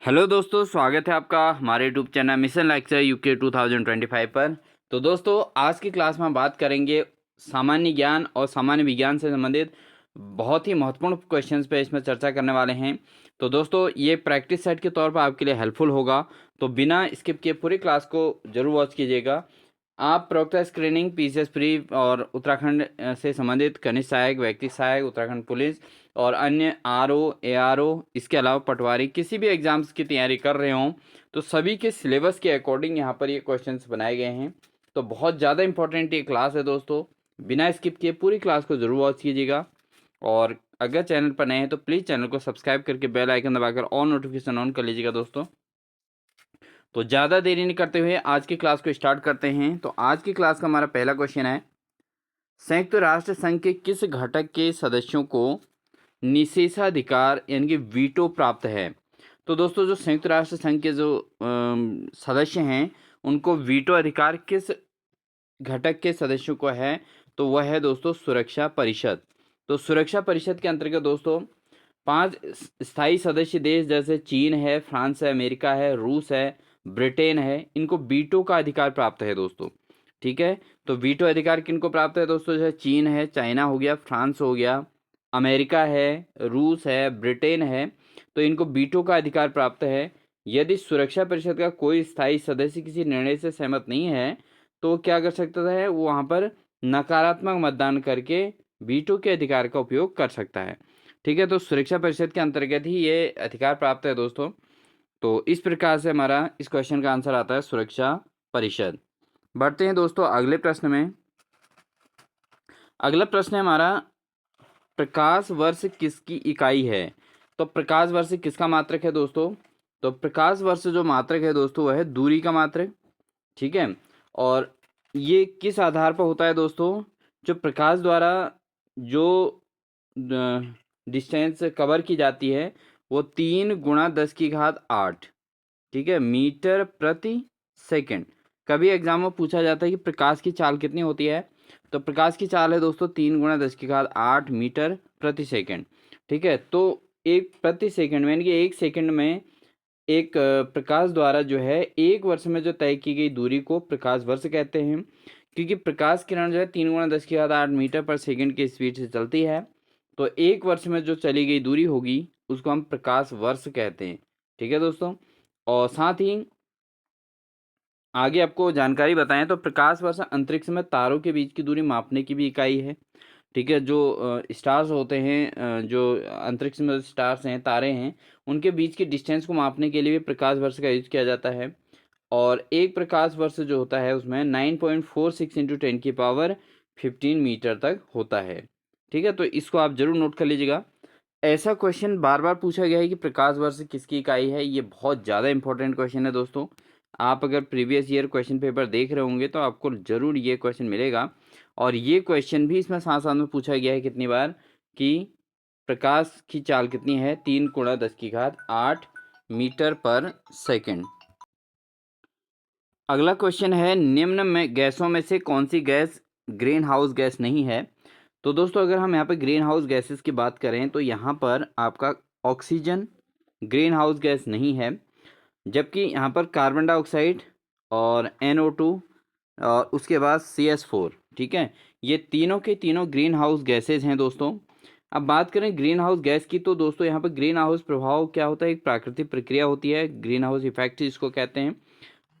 Hello दोस्तों, स्वागत है आपका हमारे YouTube channel mission lecture UK 2025 पर। तो दोस्तों, आज की क्लास में हम बात करेंगे सामान्य ज्ञान और सामान्य विज्ञान से संबंधित बहुत ही महत्वपूर्ण क्वेश्चंस पे इसमें चर्चा करने वाले हैं। तो दोस्तों, ये प्रैक्टिस सेट के तौर पर आपके लिए हेल्पफुल होगा, तो बिना स्किप किए पूरी क्लास को जरूर वॉच कीजिएगा। आप प्रवक्ता स्क्रीनिंग, पीसीएस प्री और उत्तराखंड से संबंधित खनिज सहायक, व्यक्ति सहायक, उत्तराखंड पुलिस और अन्य आरओ, एआरओ, इसके अलावा पटवारी किसी भी एग्जाम्स की तैयारी कर रहे हों तो सभी के सिलेबस के अकॉर्डिंग यहाँ पर ये क्वेश्चंस बनाए गए हैं। तो बहुत ज़्यादा इंपॉर्टेंट ये क्लास है दोस्तों, बिना स्किप किए पूरी क्लास को ज़रूर वॉच कीजिएगा। और अगर चैनल पर नए हैं तो प्लीज़ चैनल को सब्सक्राइब करके बेल आइकन दबाकर ऑल नोटिफिकेशन ऑन कर लीजिएगा दोस्तों। तो ज़्यादा देरी नहीं करते हुए आज की क्लास को स्टार्ट करते हैं। तो आज की क्लास का हमारा पहला क्वेश्चन है, संयुक्त राष्ट्र संघ के किस घटक के सदस्यों को निषेधाधिकार यानी कि वीटो प्राप्त है? तो दोस्तों, जो संयुक्त राष्ट्र संघ के जो सदस्य हैं उनको वीटो अधिकार किस घटक के सदस्यों को है? तो वह है दोस्तों सुरक्षा परिषद। तो सुरक्षा परिषद के अंतर्गत दोस्तों 5 स्थायी सदस्य देश जैसे चीन है, फ्रांस है, अमेरिका है, रूस है, ब्रिटेन है, इनको वीटो का अधिकार प्राप्त है दोस्तों। ठीक है, तो वीटो अधिकार किनको प्राप्त है दोस्तों? जैसे चीन है, चाइना हो गया, फ्रांस हो गया, अमेरिका है, रूस है, ब्रिटेन है, तो इनको वीटो का अधिकार प्राप्त है। यदि सुरक्षा परिषद का कोई स्थायी सदस्य किसी निर्णय से सहमत नहीं है तो क्या कर सकता है? वो वहाँ पर नकारात्मक मतदान करके वीटो के अधिकार का उपयोग कर सकता है। ठीक है, तो सुरक्षा परिषद के अंतर्गत ही ये अधिकार प्राप्त है दोस्तों। तो इस प्रकार से हमारा इस क्वेश्चन का आंसर आता है सुरक्षा परिषद। बढ़ते हैं दोस्तों अगले प्रश्न में। अगला प्रश्न है हमारा, प्रकाश वर्ष किसकी इकाई है? तो प्रकाश वर्ष किसका मात्रक है दोस्तों? तो प्रकाश वर्ष जो मात्रक है दोस्तों वह है दूरी का मात्रक। ठीक है, और ये किस आधार पर होता है दोस्तों? जो प्रकाश द्वारा जो डिस्टेंस कवर की जाती है वो 3 × 10⁸ ठीक है, मीटर प्रति सेकंड। कभी एग्जाम में पूछा जाता है कि प्रकाश की चाल कितनी होती है? तो प्रकाश की चाल है दोस्तों 3 × 10⁸ मीटर प्रति सेकंड। ठीक है, तो एक प्रति सेकंड में यानी कि एक सेकंड में एक प्रकाश द्वारा जो है एक वर्ष में जो तय की गई दूरी को प्रकाश वर्ष कहते हैं। क्योंकि प्रकाश किरण जो है 3 × 10⁸ मीटर पर सेकंड की स्पीड से चलती है, तो एक वर्ष में जो चली गई दूरी होगी उसको हम प्रकाश वर्ष कहते हैं। ठीक है दोस्तों, और साथ ही आगे आपको जानकारी बताएं तो प्रकाश वर्ष अंतरिक्ष में तारों के बीच की दूरी मापने की भी इकाई है। ठीक है, जो स्टार्स होते हैं, जो अंतरिक्ष में स्टार्स हैं, तारे हैं, उनके बीच की डिस्टेंस को मापने के लिए भी प्रकाश वर्ष का यूज किया जाता है। और एक प्रकाश वर्ष जो होता है उसमें 9.46 × 10⁻15 मीटर तक होता है। ठीक है, तो इसको आप जरूर नोट कर लीजिएगा। ऐसा क्वेश्चन बार बार पूछा गया है कि प्रकाश वर्ष किसकी इकाई है। ये बहुत ज़्यादा इंपॉर्टेंट क्वेश्चन है दोस्तों। आप अगर प्रीवियस ईयर क्वेश्चन पेपर देख रहे होंगे तो आपको ज़रूर ये क्वेश्चन मिलेगा। और ये क्वेश्चन भी इसमें साथ साथ में पूछा गया है कितनी बार कि प्रकाश की चाल कितनी है? 3 × 10⁸ मीटर पर सेकंड। अगला क्वेश्चन है, निम्न में गैसों में से कौन सी गैस ग्रीन हाउस गैस नहीं है? तो दोस्तों, अगर हम यहाँ पर ग्रीन हाउस गैसेस की बात करें तो यहाँ पर आपका ऑक्सीजन ग्रीन हाउस गैस नहीं है, जबकि यहाँ पर कार्बन डाइऑक्साइड और NO2 और उसके बाद CS4, ठीक है, ये तीनों के तीनों ग्रीन हाउस गैसेज हैं दोस्तों। अब बात करें ग्रीन हाउस गैस की तो दोस्तों यहाँ पर ग्रीन हाउस प्रभाव क्या होता है? एक प्राकृतिक प्रक्रिया होती है, ग्रीन हाउस इफेक्ट इसको कहते हैं,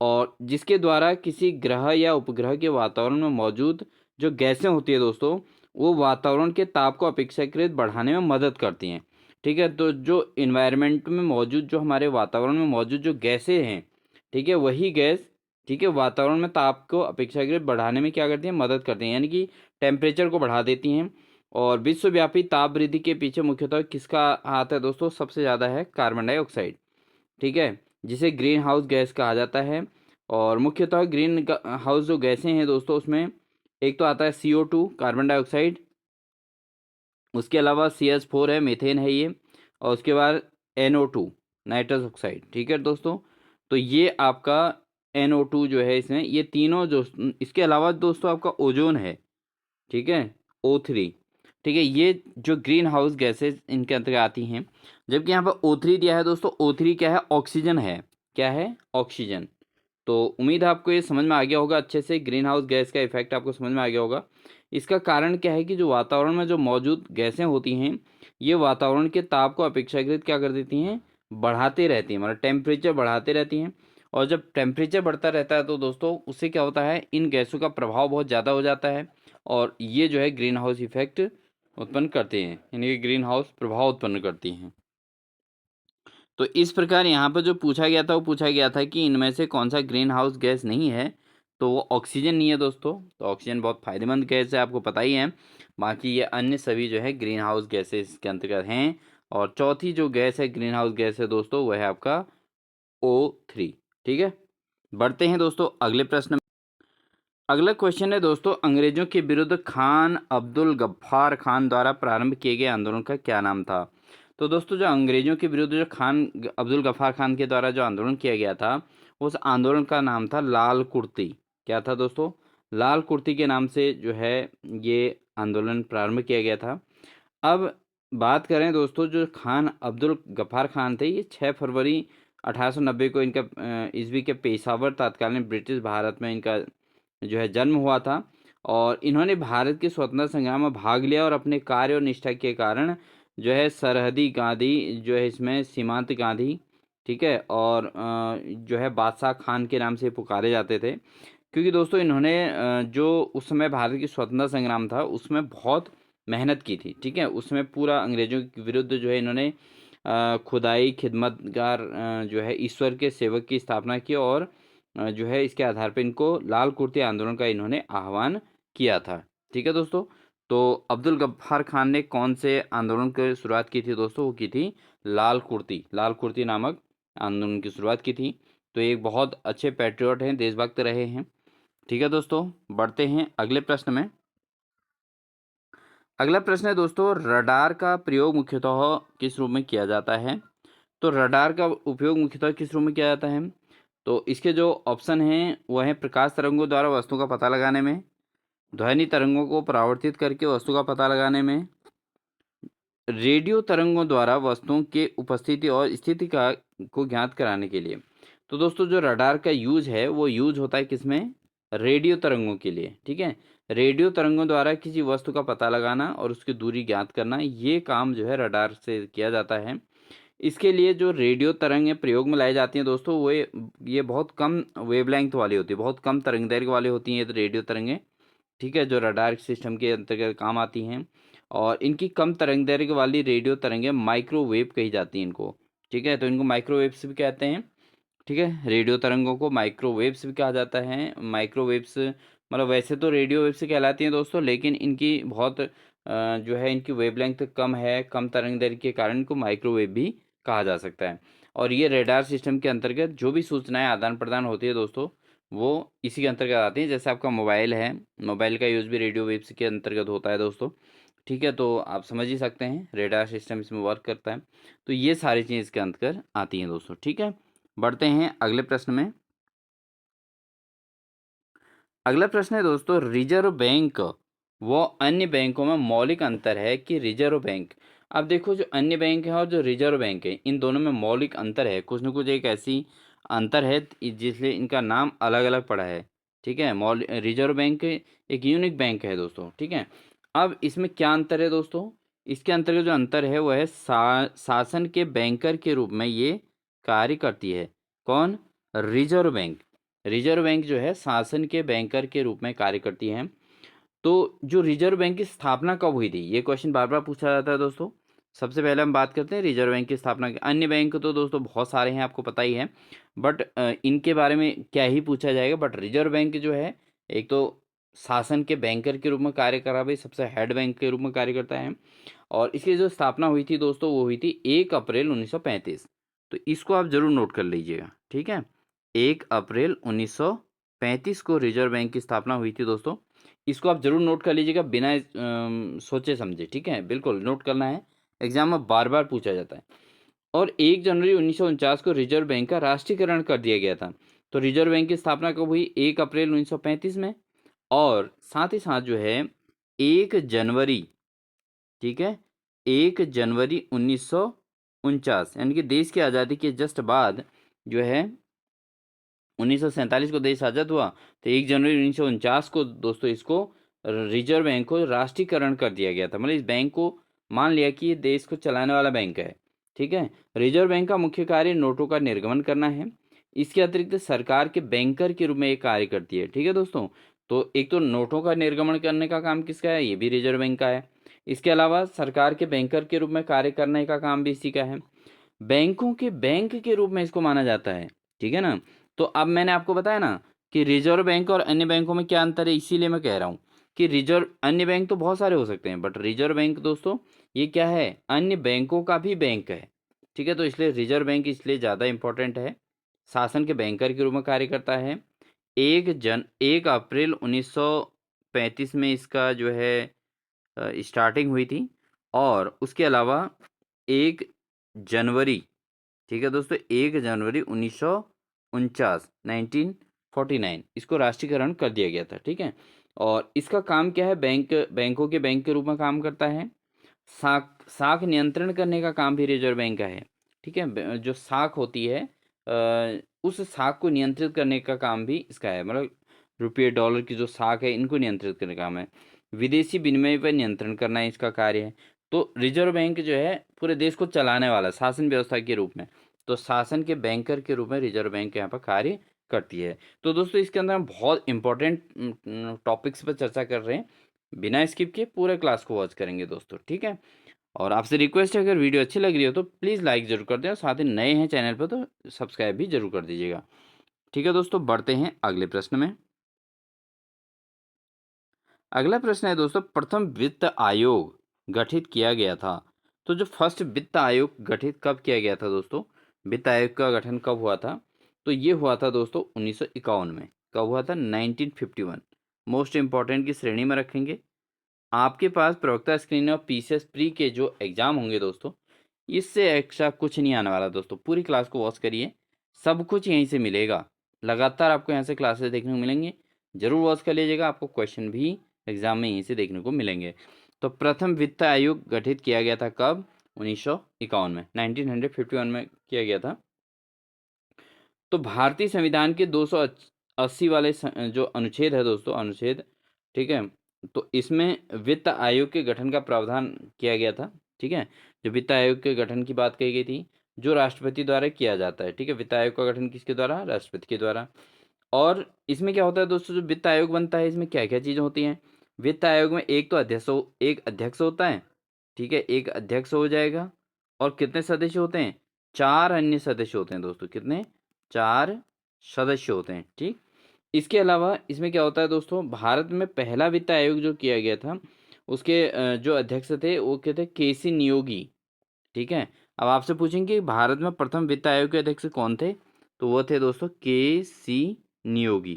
और जिसके द्वारा किसी ग्रह या उपग्रह के वातावरण में मौजूद जो गैसें होती है दोस्तों वो वातावरण के ताप को अपेक्षाकृत बढ़ाने में मदद करती हैं। ठीक है, तो जो इन्वायरमेंट में मौजूद, जो हमारे वातावरण में मौजूद जो गैसें हैं, ठीक है, वही गैस, ठीक है, वातावरण में ताप को अपेक्षाकृत बढ़ाने में क्या करती हैं? मदद करती हैं, यानी कि टेम्परेचर को बढ़ा देती हैं। और विश्वव्यापी ताप वृद्धि के पीछे मुख्यतः किसका हाथ है दोस्तों? सबसे ज़्यादा है कार्बन डाइऑक्साइड। ठीक है, जिसे ग्रीन हाउस गैस कहा जाता है। और मुख्यतः ग्रीन हाउस जो गैसें हैं दोस्तों उसमें एक तो आता है CO2 कार्बन डाइऑक्साइड, उसके अलावा CS4 है, मीथेन है ये, और उसके बाद NO2 नाइट्रस ऑक्साइड। ठीक है दोस्तों, तो ये आपका NO2 जो है इसमें, ये तीनों जो, इसके अलावा दोस्तों आपका ओजोन है, ठीक है, O3। ठीक है, ये जो ग्रीन हाउस गैसेज इनके अंतर्गत आती हैं। जबकि यहाँ पर O3 दिया है दोस्तों, O3 क्या है? ऑक्सीजन है। क्या है? ऑक्सीजन। तो उम्मीद है आपको ये समझ में आ गया होगा अच्छे से, ग्रीन हाउस गैस का इफेक्ट आपको समझ में आ गया होगा। इसका कारण क्या है कि जो वातावरण में जो मौजूद गैसें होती हैं, ये वातावरण के ताप को अपेक्षाकृत क्या कर देती हैं? बढ़ाते रहती हैं, मतलब टेम्परेचर बढ़ाते रहती हैं। और जब टेम्परेचर बढ़ता रहता है तो दोस्तों उससे क्या होता है? इन गैसों का प्रभाव बहुत ज़्यादा हो जाता है और ये जो है ग्रीन हाउस इफेक्ट उत्पन्न करते हैं, यानी कि ग्रीन हाउस प्रभाव उत्पन्न करती हैं। तो इस प्रकार यहाँ पर जो पूछा गया था वो पूछा गया था कि इनमें से कौन सा ग्रीन हाउस गैस नहीं है, तो वो ऑक्सीजन नहीं है दोस्तों। तो ऑक्सीजन बहुत फायदेमंद गैस है, आपको पता ही है। बाकी ये अन्य सभी जो है ग्रीन हाउस गैसेस के अंतर्गत हैं। और चौथी जो गैस है ग्रीन हाउस गैस है दोस्तों, वह है आपका O3। ठीक है, बढ़ते हैं दोस्तों अगले प्रश्न में। अगला क्वेश्चन है दोस्तों, अंग्रेजों के विरुद्ध खान अब्दुल गफ्फार खान द्वारा प्रारंभ किए गए आंदोलन का क्या नाम था? तो दोस्तों जो अंग्रेजों के विरुद्ध जो अब्दुल गफ्फार खान के द्वारा जो आंदोलन किया गया था, उस आंदोलन का नाम था लाल कुर्ती। क्या था दोस्तों? लाल कुर्ती के नाम से जो है ये आंदोलन प्रारंभ किया गया था। अब बात करें दोस्तों, जो खान अब्दुल गफ्फार खान थे, ये 6 फरवरी 1890 को इनका ईस्वी के पेशावर तत्कालीन ब्रिटिश भारत में इनका जो है जन्म हुआ था। और इन्होंने भारत के स्वतंत्रता संग्राम में भाग लिया और अपने कार्य और निष्ठा के कारण जो है सरहदी गांधी जो है, इसमें सीमांत गांधी, ठीक है, और जो है बादशाह खान के नाम से पुकारे जाते थे। क्योंकि दोस्तों इन्होंने जो उस समय भारत की स्वतंत्रता संग्राम था उसमें बहुत मेहनत की थी। ठीक है, उसमें पूरा अंग्रेजों के विरुद्ध जो है इन्होंने खुदाई खिदमतगार जो है ईश्वर के सेवक की स्थापना की और जो है इसके आधार पर इनको लाल कुर्ती आंदोलन का इन्होंने आह्वान किया था। ठीक है दोस्तों, तो अब्दुल गफ्फार खान ने कौन से आंदोलन की शुरुआत की थी दोस्तों? वो की थी लाल कुर्ती नामक आंदोलन की शुरुआत की थी। तो एक बहुत अच्छे पैट्रियट हैं, देशभक्त रहे हैं। ठीक है दोस्तों, बढ़ते हैं अगले प्रश्न में। अगला प्रश्न है दोस्तों, रडार का प्रयोग मुख्यतः किस रूप में किया जाता है? तो रडार का उपयोग मुख्यतः किस रूप में किया जाता है? तो इसके जो ऑप्शन हैं वह हैं प्रकाश तरंगों द्वारा वस्तु का पता लगाने में, ध्वनि तरंगों को परावर्तित करके वस्तु का पता लगाने में, रेडियो तरंगों द्वारा वस्तुओं के उपस्थिति और स्थिति का को ज्ञात कराने के लिए। तो दोस्तों जो रडार का यूज है वो यूज होता है किसमें? रेडियो तरंगों के लिए। ठीक है, रेडियो तरंगों द्वारा किसी वस्तु का पता लगाना और उसकी दूरी ज्ञात करना, ये काम जो है रडार से किया जाता है। इसके लिए जो रेडियो तरंगें प्रयोग में लाई जाती हैं दोस्तों, वो ये बहुत कम वेवलेंथ वाली होती है, बहुत कम तरंग दैर्घ्य वाली होती हैं ये रेडियो तरंगें। ठीक है, जो रडार सिस्टम के अंतर्गत काम आती हैं। और इनकी कम तरंग दैर्घ्य वाली रेडियो तरंगें माइक्रोवेव कही जाती हैं इनको। ठीक है, तो इनको माइक्रोवेव्स भी कहते हैं। ठीक है, रेडियो तरंगों को माइक्रोवेव्स भी कहा जाता है। माइक्रोवेव्स मतलब वैसे तो रेडियो वेव्स कहलाती हैं दोस्तों, लेकिन इनकी बहुत जो है इनकी वेवलेंथ कम है, कम तरंग दैर्घ्य के कारण इनको माइक्रोवेव भी कहा जा सकता है। और ये रेडार सिस्टम के अंतर्गत जो भी सूचनाएं आदान प्रदान होती है दोस्तों, वो इसी के अंतर्गत आती हैं। जैसे आपका मोबाइल है, मोबाइल का यूज़ भी रेडियो वेव्स के अंतर्गत होता है दोस्तों। ठीक है, तो आप समझ ही सकते हैं रेडार सिस्टम इसमें वर्क करता है। तो ये सारी चीज़ इसके अंतर्गत आती हैं दोस्तों। ठीक है, बढ़ते हैं अगले प्रश्न में। अगला प्रश्न है दोस्तों, रिजर्व बैंक व अन्य बैंकों में मौलिक अंतर है कि रिजर्व बैंक। अब देखो जो अन्य बैंक है और जो रिजर्व बैंक है, इन दोनों में मौलिक अंतर है, कुछ न कुछ एक ऐसी अंतर है जिसलिए इनका नाम अलग अलग पड़ा है। ठीक है, रिजर्व बैंक एक यूनिक बैंक है दोस्तों। ठीक है, अब इसमें क्या अंतर है दोस्तों? इसके अंतर्गत जो अंतर है वह है शासन के बैंकर के रूप में ये कार्य करती है। कौन? Reserve bank. रिजर्व बैंक जो है शासन के बैंकर के रूप में कार्य करती है। तो जो रिजर्व बैंक की स्थापना कब हुई थी, ये क्वेश्चन बार बार पूछा जाता है दोस्तों। सबसे पहले हम बात करते हैं रिजर्व बैंक की स्थापना की। अन्य बैंक तो दोस्तों बहुत सारे हैं, आपको पता ही है, बट इनके बारे में क्या ही पूछा जाएगा। बट रिजर्व बैंक जो है, एक तो शासन के बैंकर के रूप में कार्य करा, भाई सबसे हेड बैंक के रूप में कार्य करता है। और इसकी जो स्थापना हुई थी दोस्तों, वो हुई थी 1 अप्रैल 1935। तो इसको आप जरूर नोट कर लीजिएगा। ठीक है, 1 अप्रैल 1935 को रिजर्व बैंक की स्थापना हुई थी दोस्तों। इसको आप जरूर नोट कर लीजिएगा बिना सोचे समझे। ठीक है, बिल्कुल नोट करना है, एग्जाम में बार बार पूछा जाता है। और 1 जनवरी 1949 को रिजर्व बैंक का राष्ट्रीयकरण कर दिया गया था। तो रिजर्व बैंक की स्थापना कब हुई? 1 अप्रैल 1935 में। और साथ ही साथ जो है 1 जनवरी ठीक है, 1 जनवरी 1949, यानी कि देश की आज़ादी के जस्ट बाद जो है 1947 को देश आज़ाद हुआ, तो 1 जनवरी 1949 को दोस्तों इसको रिजर्व बैंक को राष्ट्रीयकरण कर दिया गया था। मतलब इस बैंक को मान लिया कि ये देश को चलाने वाला बैंक है। ठीक है, रिजर्व बैंक का मुख्य कार्य नोटों का निर्गमन करना है। इसके अतिरिक्त सरकार के बैंकर के रूप में ये कार्य करती है। ठीक है दोस्तों, तो एक तो नोटों का निर्गमन करने का काम किसका है, ये भी रिजर्व बैंक का है। इसके अलावा सरकार के बैंकर के रूप में कार्य करने का काम भी इसी का है। बैंकों के बैंक के रूप में इसको माना जाता है। ठीक है ना, तो अब मैंने आपको बताया ना कि रिजर्व बैंक और अन्य बैंकों में क्या अंतर है, इसीलिए मैं कह रहा हूँ कि रिजर्व, अन्य बैंक तो बहुत सारे हो सकते हैं, बट रिजर्व बैंक दोस्तों ये क्या है, अन्य बैंकों का भी बैंक है। ठीक है, तो इसलिए रिजर्व बैंक इसलिए ज़्यादा इंपॉर्टेंट है। शासन के बैंकर के रूप में कार्य करता है। 1 अप्रैल 1935 में इसका जो है स्टार्टिंग हुई थी। और उसके अलावा 1 जनवरी, ठीक है दोस्तों, 1 जनवरी 1949, 1949 इसको राष्ट्रीयकरण कर दिया गया था। ठीक है, और इसका काम क्या है, बैंकों के बैंक के रूप में काम करता है। साख नियंत्रण करने का काम भी रिजर्व बैंक का है। ठीक है, जो साख होती है उस साख को नियंत्रित करने का काम भी इसका है। मतलब रुपये डॉलर की जो साख है इनको नियंत्रित करने का काम है। विदेशी विनिमय पर नियंत्रण करना इसका कार्य है। तो रिजर्व बैंक जो है पूरे देश को चलाने वाला शासन व्यवस्था के रूप में, तो शासन के बैंकर के रूप में रिजर्व बैंक यहाँ पर कार्य करती है। तो दोस्तों इसके अंदर हम बहुत इंपॉर्टेंट टॉपिक्स पर चर्चा कर रहे हैं, बिना स्किप के पूरे क्लास को वॉच करेंगे दोस्तों। ठीक है, और आपसे रिक्वेस्ट है, अगर वीडियो अच्छी लग रही हो तो प्लीज़ लाइक जरूर कर दें, और साथ ही नए हैं चैनल पर तो सब्सक्राइब भी जरूर कर दीजिएगा। ठीक है दोस्तों, बढ़ते हैं अगले प्रश्न में। अगला प्रश्न है दोस्तों, प्रथम वित्त आयोग गठित किया गया था। तो जो फर्स्ट वित्त आयोग गठित कब किया गया था दोस्तों, वित्त आयोग का गठन कब हुआ था, तो ये हुआ था दोस्तों 1951 में। कब हुआ था, 1951। मोस्ट इंपॉर्टेंट की श्रेणी में रखेंगे। आपके पास प्रवक्ता स्क्रीन और पीसीएस प्री के जो एग्जाम होंगे दोस्तों, इससे एक्स्ट्रा कुछ नहीं आने वाला दोस्तों। पूरी क्लास को वॉच करिए, सब कुछ यहीं से मिलेगा। लगातार आपको यहाँ से क्लासेस देखने को मिलेंगे, जरूर वॉच कर लीजिएगा, आपको क्वेश्चन भी एग्जाम में यहीं से देखने को मिलेंगे। तो प्रथम वित्त आयोग गठित किया गया था कब, 1951 में, 1951 में किया गया था। तो भारतीय संविधान के 280 वाले जो अनुच्छेद है दोस्तों, अनुच्छेद, ठीक है, तो इसमें वित्त आयोग के गठन का प्रावधान किया गया था। ठीक है, जो वित्त आयोग के गठन की बात कही गई थी, जो राष्ट्रपति द्वारा किया जाता है। ठीक है, वित्त आयोग का गठन किसके द्वारा, राष्ट्रपति के द्वारा। और इसमें क्या होता है दोस्तों, जो वित्त आयोग बनता है इसमें क्या क्या चीज़ें होती हैं। वित्त आयोग में एक तो एक अध्यक्ष होता है। ठीक है, एक अध्यक्ष हो जाएगा, और कितने सदस्य होते हैं, 4 अन्य सदस्य होते हैं दोस्तों। कितने, 4 सदस्य होते हैं। ठीक, इसके अलावा इसमें क्या होता है दोस्तों, भारत में पहला वित्त आयोग जो किया गया था उसके जो अध्यक्ष थे वो क्या थे, केसी नियोगी। ठीक है, अब आपसे पूछेंगे कि भारत में प्रथम वित्त आयोग के अध्यक्ष कौन थे, तो वो थे दोस्तों के सी नियोगी।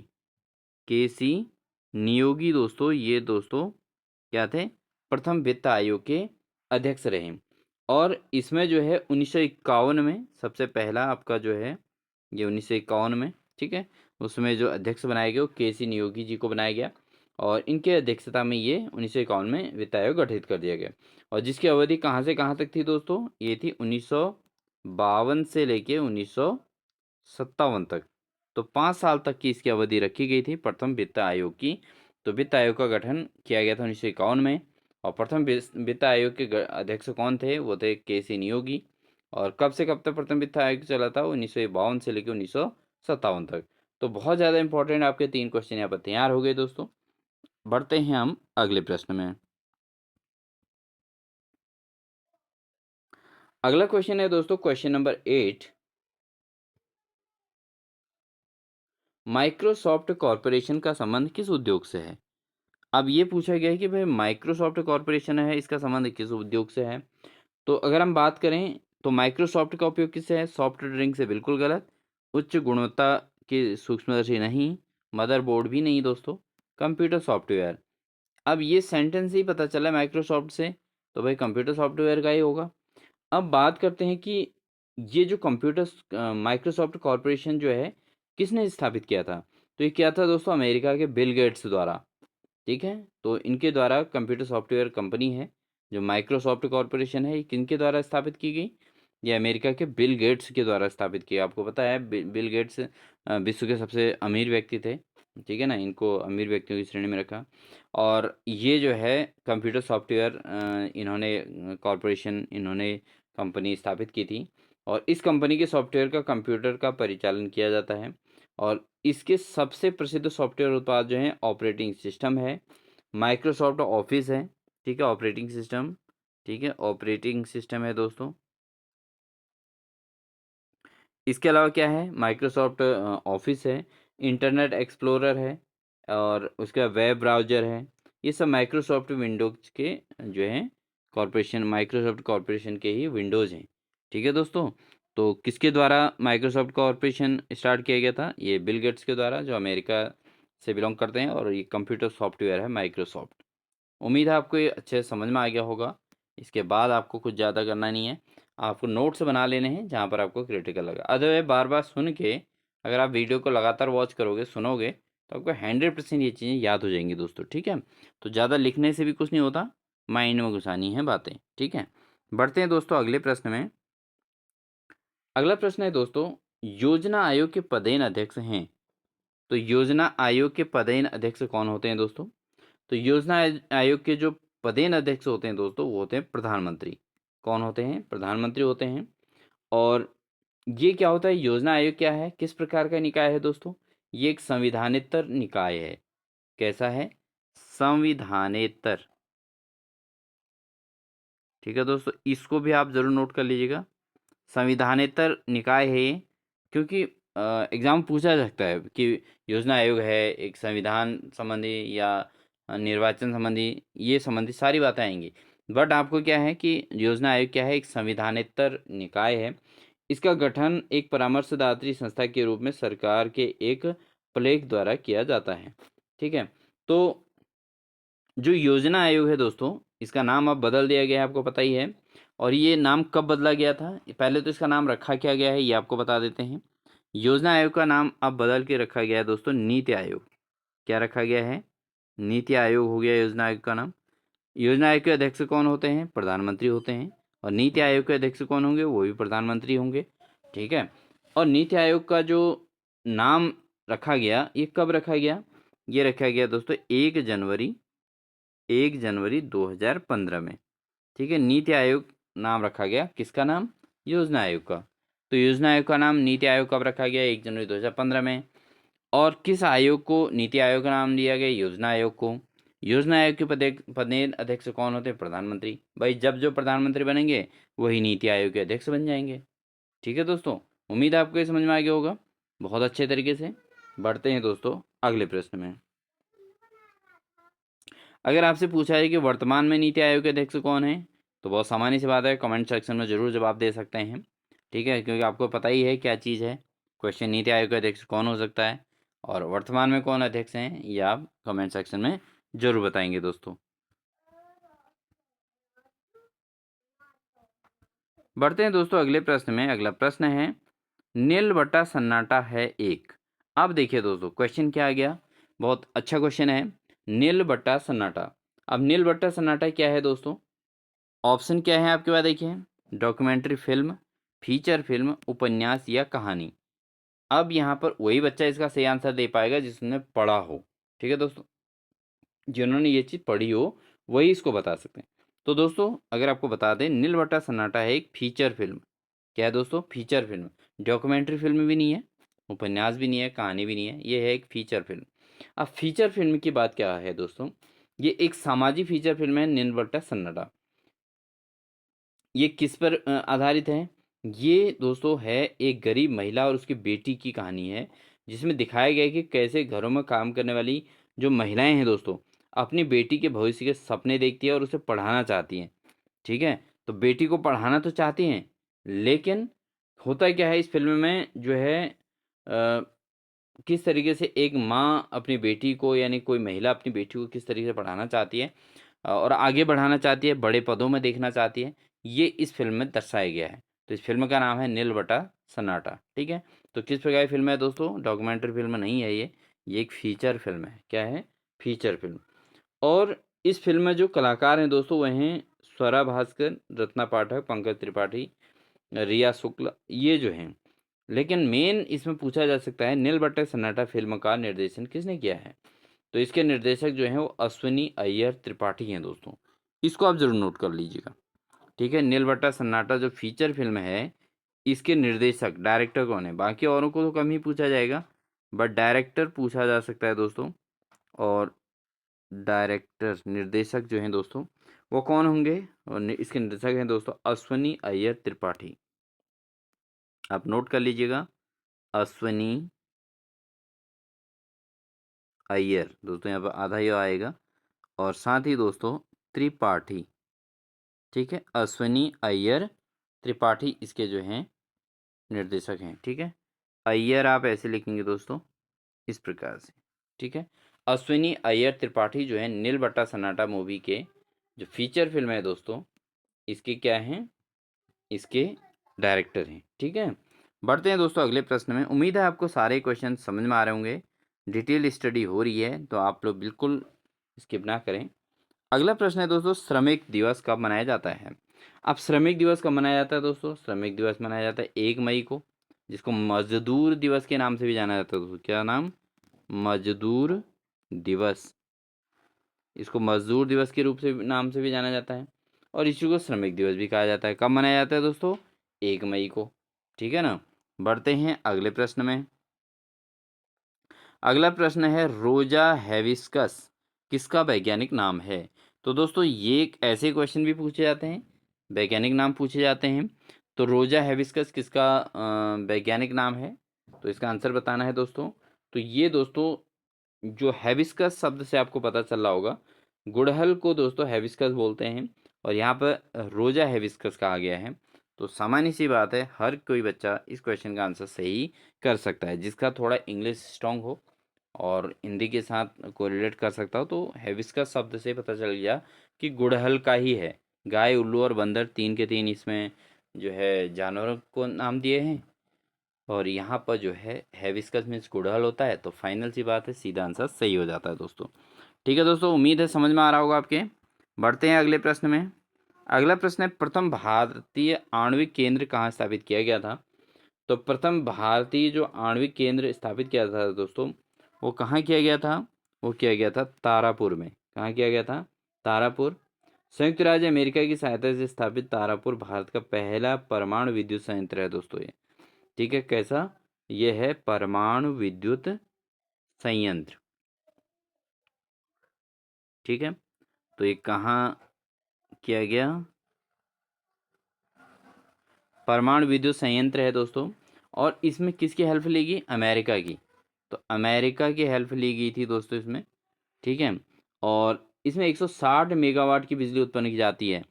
के सी नियोगी दोस्तों, ये दोस्तों क्या थे, प्रथम वित्त आयोग के अध्यक्ष रहे। और इसमें जो है 1951 में सबसे पहला आपका जो है ये 1951 में, ठीक है, उसमें जो अध्यक्ष बनाया गया वो के सी नियोगी जी को बनाया गया। और इनके अध्यक्षता में ये 1951 में वित्त आयोग गठित कर दिया गया। और जिसकी अवधि कहाँ से कहाँ तक थी दोस्तों, ये थी 1952 से लेके 1957 तक। तो 5 साल तक की इसकी अवधि रखी गई थी प्रथम वित्त आयोग की। तो वित्त आयोग का गठन किया गया था 1951 में। और प्रथम वित्त आयोग के अध्यक्ष कौन थे, वो थे के सी नियोगी। और कब से कब तक प्रथम वित्त आयोग चला था, 1952 से लेकर 1957 तक। तो बहुत ज़्यादा इंपॉर्टेंट आपके 3 क्वेश्चन यहाँ पर तैयार हो गए दोस्तों। बढ़ते हैं हम अगले प्रश्न में। अगला क्वेश्चन है दोस्तों, क्वेश्चन नंबर 8। माइक्रोसॉफ्ट कॉरपोरेशन का संबंध किस उद्योग से है। अब ये पूछा गया है कि भाई माइक्रोसॉफ्ट कॉरपोरेशन है, इसका संबंध किस उद्योग से है। तो अगर हम बात करें तो माइक्रोसॉफ्ट का उपयोग किससे है, सॉफ्ट ड्रिंक से बिल्कुल गलत। उच्च गुणवत्ता के सूक्ष्मदर्शी नहीं, मदरबोर्ड भी नहीं दोस्तों, कंप्यूटर सॉफ्टवेयर। अब ये सेंटेंस ही पता चला माइक्रोसॉफ्ट से, तो भाई कंप्यूटर सॉफ्टवेयर का ही होगा। अब बात करते हैं कि ये जो कंप्यूटर माइक्रोसॉफ्ट कॉरपोरेशन जो है किसने स्थापित किया था, तो ये क्या था दोस्तों, अमेरिका के बिल गेट्स द्वारा। ठीक है, तो इनके द्वारा कंप्यूटर सॉफ्टवेयर कंपनी है जो माइक्रोसॉफ्ट कॉरपोरेशन है, ये किनके द्वारा स्थापित की गई? ये अमेरिका के बिल गेट्स के द्वारा स्थापित की। आपको पता है बिल गेट्स विश्व के सबसे अमीर व्यक्ति थे, ठीक है ना, इनको अमीर व्यक्तियों की श्रेणी में रखा। और ये जो है कंप्यूटर सॉफ्टवेयर इन्होंने कॉरपोरेशन, इन्होंने कंपनी स्थापित की थी। और इस कंपनी के सॉफ्टवेयर का कंप्यूटर का परिचालन किया जाता है। और इसके सबसे प्रसिद्ध सॉफ्टवेयर उत्पाद जो हैं ऑपरेटिंग सिस्टम है, माइक्रोसॉफ्ट ऑफिस है, ठीक है, ऑपरेटिंग सिस्टम, ठीक है, ऑपरेटिंग सिस्टम है दोस्तों। इसके अलावा क्या है, माइक्रोसॉफ्ट ऑफिस है, इंटरनेट एक्सप्लोरर है, और उसका वेब ब्राउज़र है। ये सब माइक्रोसॉफ्ट विंडोज़ के जो हैं कॉरपोरेशन, माइक्रोसॉफ्ट कॉरपोरेशन के ही विंडोज़ हैं, ठीक है दोस्तों। तो किसके द्वारा माइक्रोसॉफ्ट कॉरपोरेशन स्टार्ट किया गया था? ये बिल गेट्स के द्वारा, जो अमेरिका से बिलोंग करते हैं, और ये कंप्यूटर सॉफ्टवेयर है माइक्रोसॉफ्ट। उम्मीद है आपको ये अच्छे से समझ में आ गया होगा। इसके बाद आपको कुछ ज़्यादा करना नहीं है, आपको नोट्स बना लेने हैं जहाँ पर आपको क्रिटिकल लगा। अदरवाइज बार बार सुन के अगर आप वीडियो को लगातार वॉच करोगे, सुनोगे, तो आपको 100% ये चीज़ें याद हो जाएंगी दोस्तों, ठीक है। तो ज़्यादा लिखने से भी कुछ नहीं होता, माइंड में घुसानी है बातें, ठीक है। बढ़ते हैं दोस्तों अगले प्रश्न में। अगला प्रश्न है दोस्तों, योजना आयोग के पदेन अध्यक्ष हैं। तो योजना आयोग के पदेन अध्यक्ष कौन होते हैं दोस्तों? तो योजना आयोग के जो पदेन अध्यक्ष होते हैं दोस्तों, वो होते हैं प्रधानमंत्री। कौन होते हैं? प्रधानमंत्री होते हैं। और ये क्या होता है, योजना आयोग क्या है, किस प्रकार का निकाय है दोस्तों? ये एक संविधानेतर निकाय है। कैसा है? संविधानेतर, ठीक है दोस्तों, इसको भी आप जरूर नोट कर लीजिएगा। संविधानेतर निकाय है ये, क्योंकि एग्जाम पूछा जा सकता है कि योजना आयोग है एक संविधान संबंधी या निर्वाचन संबंधी, ये संबंधी सारी बातें आएंगी। बट आपको क्या है कि योजना आयोग क्या है, एक संविधानेतर निकाय है। इसका गठन एक परामर्शदात्री संस्था के रूप में सरकार के एक प्लेग द्वारा किया जाता है, ठीक है। तो जो योजना आयोग है दोस्तों, इसका नाम अब बदल दिया गया है, आपको पता ही है। और ये नाम कब बदला गया था? पहले तो इसका नाम रखा क्या गया है, ये आपको बता देते हैं। योजना आयोग का नाम अब बदल के रखा गया है दोस्तों नीति आयोग। क्या रखा गया है? नीति आयोग हो गया योजना आयोग का नाम। योजना आयोग के अध्यक्ष कौन होते हैं? प्रधानमंत्री होते हैं। और नीति आयोग के अध्यक्ष कौन होंगे? वो भी प्रधानमंत्री होंगे, ठीक है। और नीति आयोग का जो नाम रखा गया, ये कब रखा गया? ये रखा गया दोस्तों 1 जनवरी 2015 में, ठीक है। नीति आयोग नाम रखा गया, किसका नाम? योजना आयोग का। तो योजना आयोग का नाम नीति आयोग कब रखा गया? 1 जनवरी 2015 में। और किस आयोग को नीति आयोग का नाम दिया गया? योजना आयोग को। योजना आयोग के पदेन अध्यक्ष कौन होते हैं? प्रधानमंत्री। भाई जब जो प्रधानमंत्री बनेंगे वही नीति आयोग के अध्यक्ष बन जाएंगे, ठीक है दोस्तों। उम्मीद है आपको ये समझ में आ गया होगा बहुत अच्छे तरीके से। बढ़ते हैं दोस्तों अगले प्रश्न में। अगर आपसे पूछा है कि वर्तमान में नीति आयोग के अध्यक्ष कौन है, तो बहुत सामान्य सी बात है, कमेंट सेक्शन में ज़रूर जवाब दे सकते हैं, ठीक है, क्योंकि आपको पता ही है क्या चीज़ है क्वेश्चन। नीति आयोग के अध्यक्ष कौन हो सकता है और वर्तमान में कौन अध्यक्ष हैं, ये आप कमेंट सेक्शन में जरूर बताएंगे दोस्तों। बढ़ते हैं दोस्तों अगले प्रश्न में। अगला प्रश्न है, नील बटा सन्नाटा है एक। अब देखिए दोस्तों क्वेश्चन क्या आ गया, बहुत अच्छा क्वेश्चन है। नील बट्टा सन्नाटा। अब नील बट्टा सन्नाटा क्या है दोस्तों? ऑप्शन क्या है आपके पास, देखिए, डॉक्यूमेंट्री फिल्म, फीचर फिल्म, उपन्यास या कहानी। अब यहाँ पर वही बच्चा इसका सही आंसर दे पाएगा जिसने पढ़ा हो, ठीक है दोस्तों, जिन्होंने ये चीज़ पढ़ी हो वही इसको बता सकते हैं। तो दोस्तों अगर आपको बता दें, नील बट्टा सन्नाटा है एक फीचर फिल्म। क्या है दोस्तों? Feature film. डॉक्यूमेंट्री फिल्म भी नहीं है, उपन्यास भी नहीं है, कहानी भी नहीं है, ये है एक फीचर फिल्म। अब फीचर फिल्म की बात क्या है दोस्तों, ये एक सामाजिक फीचर फिल्म है नील बट्टा सन्नाटा। ये किस पर आधारित है? ये दोस्तों है एक गरीब महिला और उसकी बेटी की कहानी है, जिसमें दिखाया गया है कि कैसे घरों में काम करने वाली जो महिलाएं हैं दोस्तों, अपनी बेटी के भविष्य के सपने देखती है और उसे पढ़ाना चाहती हैं, ठीक है। तो बेटी को पढ़ाना तो चाहती हैं, लेकिन होता क्या है इस फिल्म में जो है किस तरीके से एक माँ अपनी बेटी को, यानी कोई महिला अपनी बेटी को किस तरीके से पढ़ाना चाहती है और आगे बढ़ाना चाहती है, बड़े पदों में देखना चाहती है, ये इस फिल्म में दर्शाया गया है। तो इस फिल्म का नाम है नील बटा सन्नाटा, ठीक है। तो किस प्रकार की फिल्म है दोस्तों? डॉक्यूमेंट्री फिल्म नहीं है ये एक फीचर फिल्म है। क्या है? Feature film. और इस फिल्म में जो कलाकार हैं दोस्तों वह हैं स्वरा भास्कर, रत्ना पाठक, पंकज त्रिपाठी, रिया शुक्ल, ये जो हैं। लेकिन मेन इसमें पूछा जा सकता है नील बट्टा सन्नाटा फिल्म का निर्देशन किसने किया है? तो इसके निर्देशक जो हैं वो अश्विनी अय्यर त्रिपाठी हैं दोस्तों। इसको आप जरूर नोट कर लीजिएगा। ठीक है, नील बट्टा सन्नाटा जो फीचर फिल्म है, इसके निर्देशक डायरेक्टर कौन है? बाकी औरों को तो कम ही पूछा जाएगा, बट डायरेक्टर पूछा जा सकता है दोस्तों। और डायरेक्टर निर्देशक जो हैं दोस्तों वो कौन होंगे? और इसके निर्देशक हैं दोस्तों अश्विनी अय्यर त्रिपाठी। आप नोट कर लीजिएगा, अश्विनी अय्यर दोस्तों, यहाँ पर आधा ही आएगा। और साथ ही दोस्तों त्रिपाठी। ठीक है, अश्विनी अय्यर त्रिपाठी इसके जो हैं निर्देशक हैं। ठीक है, अय्यर आप ऐसे लिखेंगे दोस्तों, इस प्रकार से। ठीक है, अश्विनी अय्यर त्रिपाठी जो है नील बट्टा सन्नाटा मूवी के जो फीचर फिल्म है दोस्तों, इसके क्या हैं? इसके डायरेक्टर हैं। ठीक है, बढ़ते हैं दोस्तों अगले प्रश्न में। उम्मीद है आपको सारे क्वेश्चन समझ में आ रहे होंगे। डिटेल स्टडी हो रही है तो आप लोग बिल्कुल स्किप ना करें। अगला प्रश्न है दोस्तों, श्रमिक दिवस कब मनाया जाता है? अब श्रमिक दिवस कब मनाया जाता है दोस्तों? श्रमिक दिवस मनाया जाता है 1 मई को, जिसको मजदूर दिवस के नाम से भी जाना जाता है दोस्तों। क्या नाम? मजदूर दिवस। इसको मजदूर दिवस के रूप से नाम से भी जाना जाता है, और इसी को श्रमिक दिवस भी कहा जाता है। कब मनाया जाता है दोस्तों? 1 मई को। ठीक है ना। बढ़ते हैं अगले प्रश्न में। अगला प्रश्न है, रोजा हेविस्कस किसका वैज्ञानिक नाम है? तो दोस्तों ये एक ऐसे क्वेश्चन भी पूछे जाते हैं, वैज्ञानिक नाम पूछे जाते हैं। तो रोजा हेविस्कस किसका वैज्ञानिक नाम है? तो इसका आंसर बताना है दोस्तों। तो ये दोस्तों जो हेबिस्कस शब्द से आपको पता चल रहा होगा, गुड़हल को दोस्तों हेबिस्कस बोलते हैं, और यहाँ पर रोजा हेबिस्कस कहा गया है। तो सामान्य सी बात है, हर कोई बच्चा इस क्वेश्चन का आंसर सही कर सकता है, जिसका थोड़ा इंग्लिश स्ट्रांग हो और हिंदी के साथ कोरिलेट कर सकता हो। तो हेबिस्कस शब्द से पता चल गया कि गुड़हल का ही है। गाय, उल्लू और बंदर 3 के 3 इसमें जो है जानवरों को नाम दिए हैं, और यहाँ पर जो है हेबिस्कस मीन्स गुड़हल होता है। तो फाइनल सी बात है, सीधा आंसर सही हो जाता है दोस्तों। ठीक है दोस्तों, उम्मीद है समझ में आ रहा होगा आपके। बढ़ते हैं अगले प्रश्न में। अगला प्रश्न है, प्रथम भारतीय आणविक केंद्र कहाँ स्थापित किया गया था? तो प्रथम भारतीय जो आणविक केंद्र स्थापित किया था दोस्तों, वो कहाँ किया गया था? वो किया गया था तारापुर में। कहाँ किया गया था? तारापुर। संयुक्त राज्य अमेरिका की सहायता से स्थापित तारापुर भारत का पहला परमाणु विद्युत संयंत्र है दोस्तों ये। ठीक है, कैसा? ये है परमाणु विद्युत संयंत्र। ठीक है, तो ये कहाँ किया गया? परमाणु विद्युत संयंत्र है दोस्तों। और इसमें किसकी हेल्प ली गई? अमेरिका की। तो अमेरिका की हेल्प ली गई थी दोस्तों इसमें। ठीक है, और इसमें 160 मेगावाट की बिजली उत्पन्न की जाती है।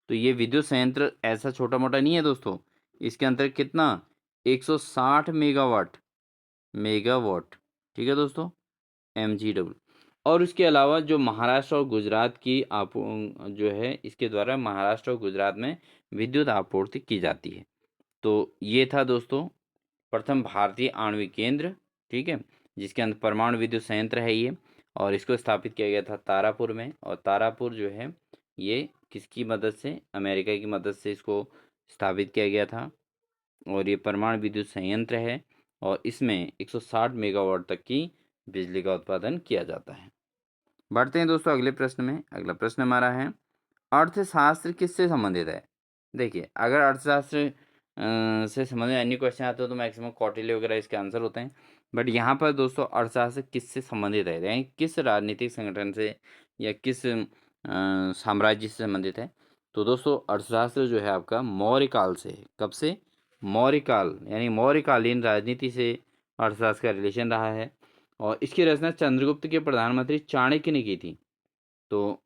तो ये विद्युत संयंत्र ऐसा छोटा मोटा नहीं है दोस्तों। इसके अंदर कितना? 160 मेगावाट। मेगावाट। ठीक है दोस्तों, MGW। और उसके अलावा जो महाराष्ट्र और गुजरात की आप जो है इसके द्वारा महाराष्ट्र और गुजरात में विद्युत आपूर्ति की जाती है। तो ये था दोस्तों प्रथम भारतीय आणविक केंद्र। ठीक है, जिसके अंदर परमाणु विद्युत संयंत्र है ये, और इसको स्थापित किया गया था तारापुर में। और तारापुर जो है ये किसकी मदद से? अमेरिका की मदद से इसको स्थापित किया गया था। और ये परमाणु विद्युत संयंत्र है, और इसमें 160 मेगावाट तक की बिजली का उत्पादन किया जाता है। बढ़ते हैं दोस्तों अगले प्रश्न में। अगला प्रश्न हमारा है, अर्थशास्त्र किससे संबंधित है? देखिए, अगर अर्थशास्त्र से संबंधित अन्य क्वेश्चन आते हो तो मैक्सिमम कौटिल्य वगैरह इसके आंसर होते हैं। बट यहाँ पर दोस्तों अर्थशास्त्र किससे संबंधित है, यानी किस राजनीतिक संगठन से या किस साम्राज्य से संबंधित है? तो दोस्तों अर्थशास्त्र जो है आपका मौर्य काल से है। कब से? मौर्य काल, यानी मौर्यकालीन राजनीति से अर्थशास्त्र का रिलेशन रहा है। और इसकी रचना चंद्रगुप्त के प्रधानमंत्री चाणक्य ने की थी। तो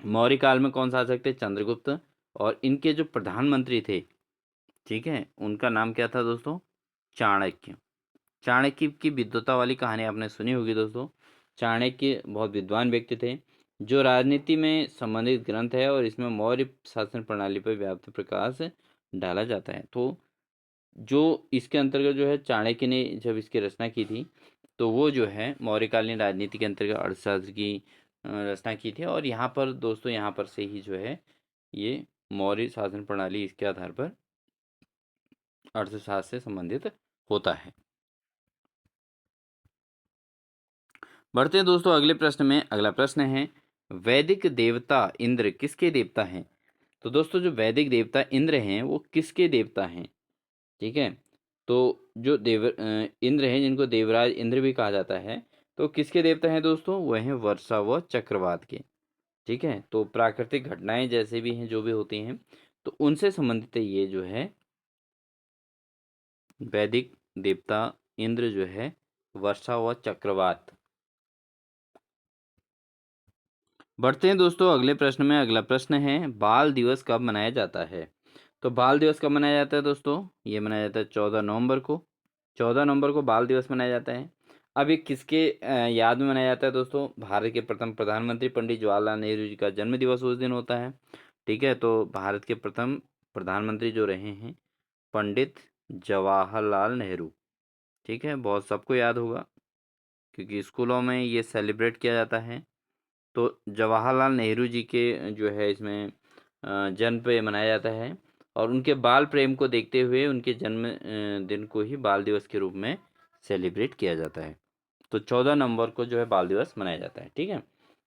मौर्य काल में कौन शासक थे? चंद्रगुप्त। और इनके जो प्रधानमंत्री थे, ठीक है, उनका नाम क्या था दोस्तों? चाणक्य। चाणक्य की विद्वता वाली कहानी आपने सुनी होगी दोस्तों। चाणक्य बहुत विद्वान व्यक्ति थे। जो राजनीति में संबंधित ग्रंथ है, और इसमें मौर्य शासन प्रणाली पर व्याप्त प्रकाश डाला जाता है। तो जो इसके अंतर्गत जो है चाणक्य ने जब इसकी रचना की थी, तो वो जो है मौर्यकालीन राजनीति के अंतर्गत अर्थशास्त्र की रचना की थी। और यहाँ पर दोस्तों यहाँ पर से ही जो है ये मौर्य शासन प्रणाली इसके आधार पर अर्थशास्त्र से संबंधित होता है। बढ़ते हैं दोस्तों अगले प्रश्न में। अगला प्रश्न है, वैदिक देवता इंद्र किसके देवता हैं? तो दोस्तों जो वैदिक देवता इंद्र हैं वो किसके देवता हैं? ठीक है, तो जो इंद्र हैं जिनको देवराज इंद्र भी कहा जाता है, तो किसके देवता हैं दोस्तों? वह हैं वर्षा व चक्रवात के। ठीक है, तो प्राकृतिक घटनाएं जैसे भी हैं जो भी होती हैं तो उनसे संबंधित ये जो है वैदिक देवता इंद्र जो है वर्षा व चक्रवात। बढ़ते हैं दोस्तों अगले प्रश्न में। अगला प्रश्न है, बाल दिवस कब मनाया जाता है? तो बाल दिवस कब मनाया जाता है दोस्तों? ये मनाया जाता है 14 नवंबर को। 14 नवंबर को बाल दिवस मनाया जाता है। अब ये किसके याद में मनाया जाता है दोस्तों? भारत के प्रथम प्रधानमंत्री पंडित जवाहरलाल नेहरू जी का जन्म दिवस उस दिन होता है। ठीक है, तो भारत के प्रथम प्रधानमंत्री जो रहे हैं पंडित जवाहरलाल नेहरू। ठीक है, बहुत सबको याद होगा क्योंकि स्कूलों में ये सेलिब्रेट किया जाता है। तो जवाहरलाल नेहरू जी के जो है इसमें जन्म पे मनाया जाता है और उनके बाल प्रेम को देखते हुए उनके जन्म दिन को ही बाल दिवस के रूप में सेलिब्रेट किया जाता है। तो 14 नवंबर को जो है बाल दिवस मनाया जाता है। ठीक है,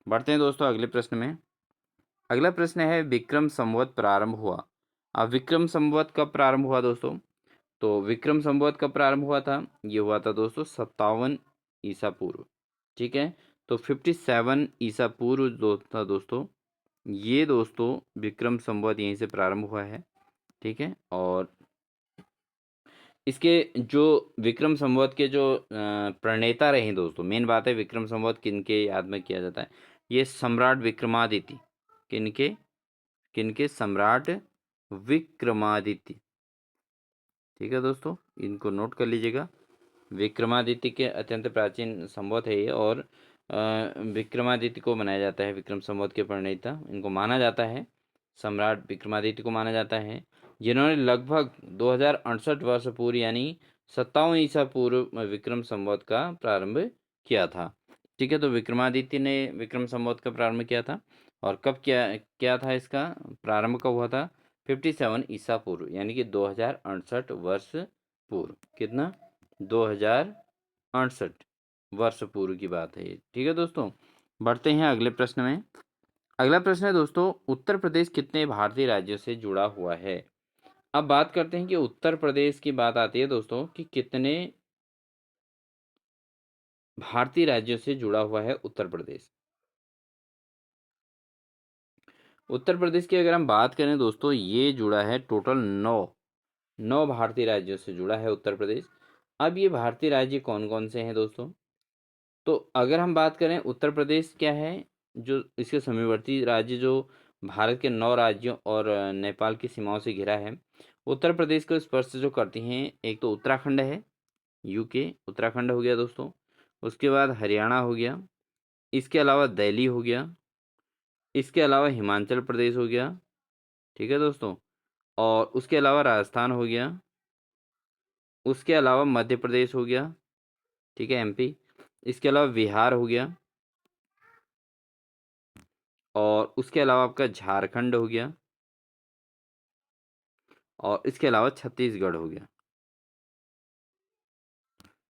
बढ़ते हैं दोस्तों अगले प्रश्न में। अगला प्रश्न है, विक्रम संवत प्रारंभ हुआ। अब विक्रम संवत कब प्रारंभ हुआ दोस्तों? तो विक्रम संवत कब प्रारंभ हुआ था? ये हुआ था दोस्तों 57 ईसा पूर्व। ठीक है, तो 57 ईसा पूर्व जो था दोस्तों, ये दोस्तों विक्रम संवत यहीं से प्रारंभ हुआ है। ठीक है, और इसके जो विक्रम संवत के जो प्रणेता रहे दोस्तों, मेन बात है विक्रम संवत किनके याद में किया जाता है? ये सम्राट विक्रमादित्य। किनके? किनके? सम्राट विक्रमादित्य। ठीक है दोस्तों, इनको नोट कर लीजिएगा। विक्रमादित्य के अत्यंत प्राचीन संवत है ये और विक्रमादित्य को मनाया जाता है। विक्रम संवत के प्रणेता इनको माना जाता है, सम्राट विक्रमादित्य को माना जाता है, जिन्होंने लगभग 2068 वर्ष पूर्व यानी 57 ईसा पूर्व विक्रम संवत का प्रारंभ किया था। ठीक है, तो विक्रमादित्य ने विक्रम संवत का प्रारंभ किया था और कब किया क्या था? इसका प्रारंभ कब हुआ था? 57 ईसा पूर्व यानी कि 2068 वर्ष पूर्व। कितना? 2068 वर्ष पूर्व की बात है ये। ठीक है दोस्तों, बढ़ते हैं अगले प्रश्न में। अगला प्रश्न है दोस्तों, उत्तर प्रदेश कितने भारतीय राज्यों से जुड़ा हुआ है? अब बात करते हैं कि उत्तर प्रदेश की बात आती है दोस्तों कि कितने भारतीय राज्यों से जुड़ा हुआ है उत्तर प्रदेश। उत्तर प्रदेश की अगर हम बात करें दोस्तों, ये जुड़ा है टोटल 9 भारतीय राज्यों से जुड़ा है उत्तर प्रदेश। अब ये भारतीय राज्य कौन कौन से हैं दोस्तों? तो अगर हम बात करें उत्तर प्रदेश क्या है, जो इसके समीपवर्ती राज्य जो भारत के 9 राज्यों और नेपाल की सीमाओं से घिरा है, उत्तर प्रदेश को स्पर्श जो करती हैं, एक तो उत्तराखंड है, यूके उत्तराखंड हो गया दोस्तों, उसके बाद हरियाणा हो गया, इसके अलावा दिल्ली हो गया, इसके अलावा हिमाचल प्रदेश हो गया। ठीक है दोस्तों, और उसके अलावा राजस्थान हो गया, उसके अलावा मध्य प्रदेश हो गया। ठीक है, एमपी, इसके अलावा बिहार हो गया और उसके अलावा आपका झारखंड हो गया और इसके अलावा छत्तीसगढ़ हो गया।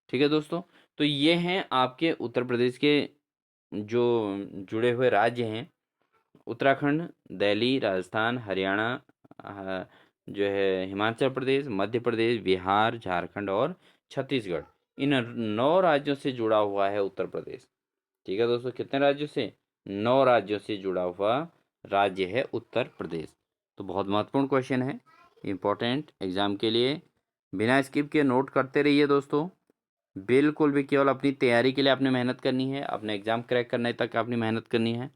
ठीक है दोस्तों, तो ये हैं आपके उत्तर प्रदेश के जो जुड़े हुए राज्य हैं। उत्तराखंड, दिल्ली, राजस्थान, हरियाणा, जो है हिमाचल प्रदेश, मध्य प्रदेश, बिहार, झारखंड और छत्तीसगढ़, इन 9 राज्यों से जुड़ा हुआ है उत्तर प्रदेश। ठीक है दोस्तों, कितने राज्यों से? 9 राज्यों से जुड़ा हुआ राज्य है उत्तर प्रदेश। तो बहुत महत्वपूर्ण क्वेश्चन है, इम्पोर्टेंट एग्जाम के लिए। बिना स्किप के नोट करते रहिए दोस्तों। बिल्कुल भी केवल अपनी तैयारी के लिए आपने मेहनत करनी है, अपने एग्जाम क्रैक करने तक आपने मेहनत करनी है।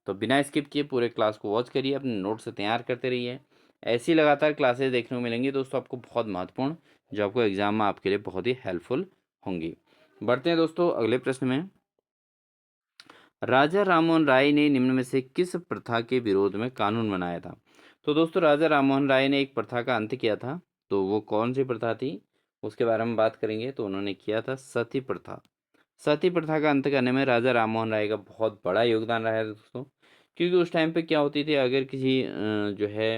तो बिना स्किप किए पूरे क्लास को वॉच करिए, अपने नोट से तैयार करते रहिए। ऐसी लगातार क्लासेस देखने को मिलेंगी दोस्तों आपको, बहुत महत्वपूर्ण, जो आपको एग्जाम में आपके लिए बहुत ही हेल्पफुल होंगी। बढ़ते हैं दोस्तों अगले प्रश्न में। राजा राममोहन राय ने निम्न में से किस प्रथा के विरोध में कानून बनाया था? तो दोस्तों राजा राममोहन राय ने एक प्रथा का अंत किया था, तो वो कौन सी प्रथा थी उसके बारे में बात करेंगे। तो उन्होंने किया था सती प्रथा। सती प्रथा का अंत करने में राजा राममोहन राय का बहुत बड़ा योगदान रहा है दोस्तों, क्योंकि उस टाइम पे क्या होती थी, अगर किसी जो है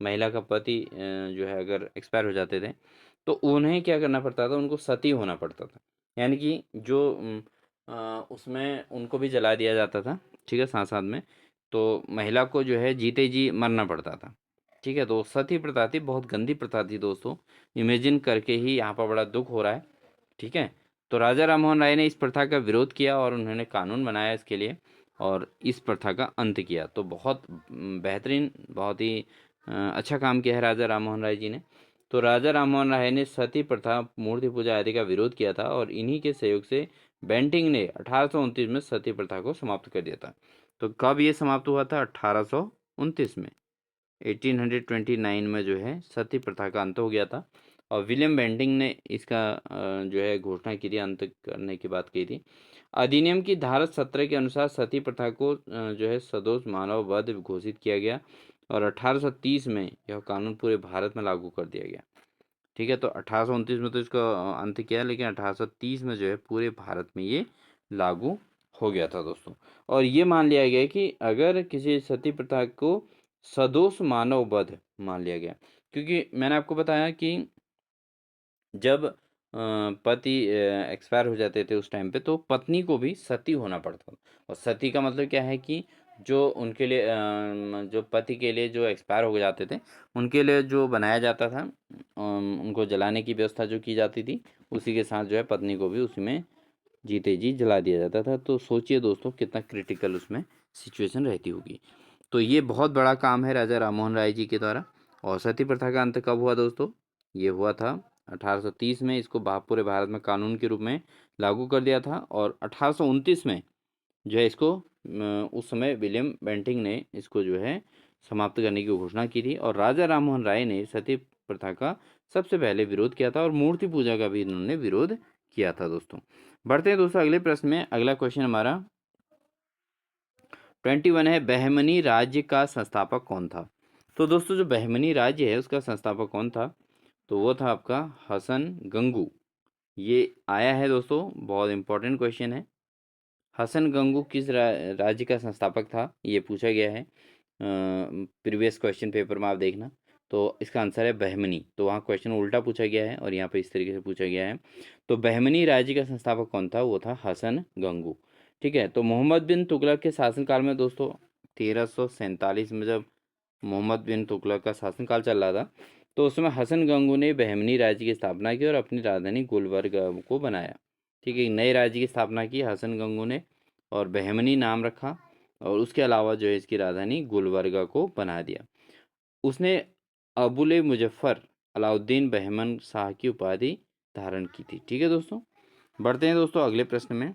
महिला का पति जो है अगर एक्सपायर हो जाते थे, तो उन्हें क्या करना पड़ता था, उनको सती होना पड़ता था। यानी कि जो उसमें उनको भी जला दिया जाता था, ठीक है, साथ-साथ में। तो महिला को जो है जीते जी मरना पड़ता था, ठीक है। तो सती प्रथा थी, बहुत गंदी प्रथा थी दोस्तों। इमेजिन करके ही यहाँ पर बड़ा दुःख हो रहा है, ठीक है। तो राजा राममोहन राय ने इस प्रथा का विरोध किया और उन्होंने कानून बनाया इसके लिए, और इस प्रथा का अंत किया। तो बहुत बेहतरीन, बहुत ही अच्छा काम किया है राजा राममोहन राय जी ने। तो राजा राममोहन राय ने सती प्रथा, मूर्ति पूजा आदि का विरोध किया था, और इन्हीं के सहयोग से बेंटिंग ने 1829 में सती प्रथा को समाप्त कर दिया था। तो कब ये समाप्त हुआ था? 1829 में, 1829 में जो है सती प्रथा का अंत हो गया था। और विलियम बेंटिंग ने इसका जो है घोषणा की थी, अंत करने की बात की थी। अधिनियम की धारा 17 के अनुसार सती प्रथा को जो है सदोष मानव वध घोषित किया गया, और 1830 में यह कानून पूरे भारत में लागू कर दिया गया, ठीक है। तो 1829 में तो इसका अंत किया, लेकिन 1830 में जो है पूरे भारत में ये लागू हो गया था दोस्तों। और ये मान लिया गया कि अगर किसी सती प्रथा को सदोष मानव वध मान लिया गया, क्योंकि मैंने आपको बताया कि जब पति एक्सपायर हो जाते थे उस टाइम पे, तो पत्नी को भी सती होना पड़ता था। और सती का मतलब क्या है कि जो उनके लिए जो पति के लिए जो एक्सपायर हो जाते थे, उनके लिए जो बनाया जाता था, उनको जलाने की व्यवस्था जो की जाती थी, उसी के साथ जो है पत्नी को भी उसी में जीते जी जला दिया जाता था। तो सोचिए दोस्तों कितना क्रिटिकल उसमें सिचुएशन रहती होगी। तो ये बहुत बड़ा काम है राजा राममोहन राय जी के द्वारा। और सती प्रथा का अंत कब हुआ दोस्तों? ये हुआ था 1830 में। इसको पूरे भारत में कानून के रूप में लागू कर दिया था, और 1829 में जो है इसको उस समय विलियम बेंटिंग ने इसको जो है समाप्त करने की घोषणा की थी। और राजा राममोहन राय ने सती प्रथा का सबसे पहले विरोध किया था, और मूर्ति पूजा का भी इन्होंने विरोध किया था दोस्तों। बढ़ते हैं दोस्तों अगले प्रश्न में। अगला क्वेश्चन हमारा 21 है, बहमनी राज्य का संस्थापक कौन था? तो दोस्तों जो बहमनी राज्य है उसका संस्थापक कौन था? तो वो था आपका हसन गंगू। ये आया है दोस्तों, बहुत इंपॉर्टेंट क्वेश्चन है। हसन गंगू किस राज्य का संस्थापक था, ये पूछा गया है प्रीवियस क्वेश्चन पेपर में, आप देखना। तो इसका आंसर है बहमनी। तो वहाँ क्वेश्चन उल्टा पूछा गया है और यहाँ पे इस तरीके से पूछा गया है। तो बहमनी राज्य का संस्थापक कौन था? वो था हसन गंगू, ठीक है। तो मोहम्मद बिन तुगलक के शासनकाल में दोस्तों 1347 में जब मोहम्मद बिन तुगलक का शासनकाल चल रहा था, तो उसमें हसन गंगू ने बहमनी राज्य की स्थापना की और अपनी राजधानी गुलबर्ग को बनाया, ठीक है। एक नए राज्य की स्थापना की हसन गंगू ने, और बहमनी नाम रखा, और उसके अलावा जो है इसकी राजधानी गुलबर्गा को बना दिया। उसने अबुल मुजफ्फर अलाउद्दीन बहमन शाह की उपाधि धारण की थी, ठीक है दोस्तों। बढ़ते हैं दोस्तों अगले प्रश्न में।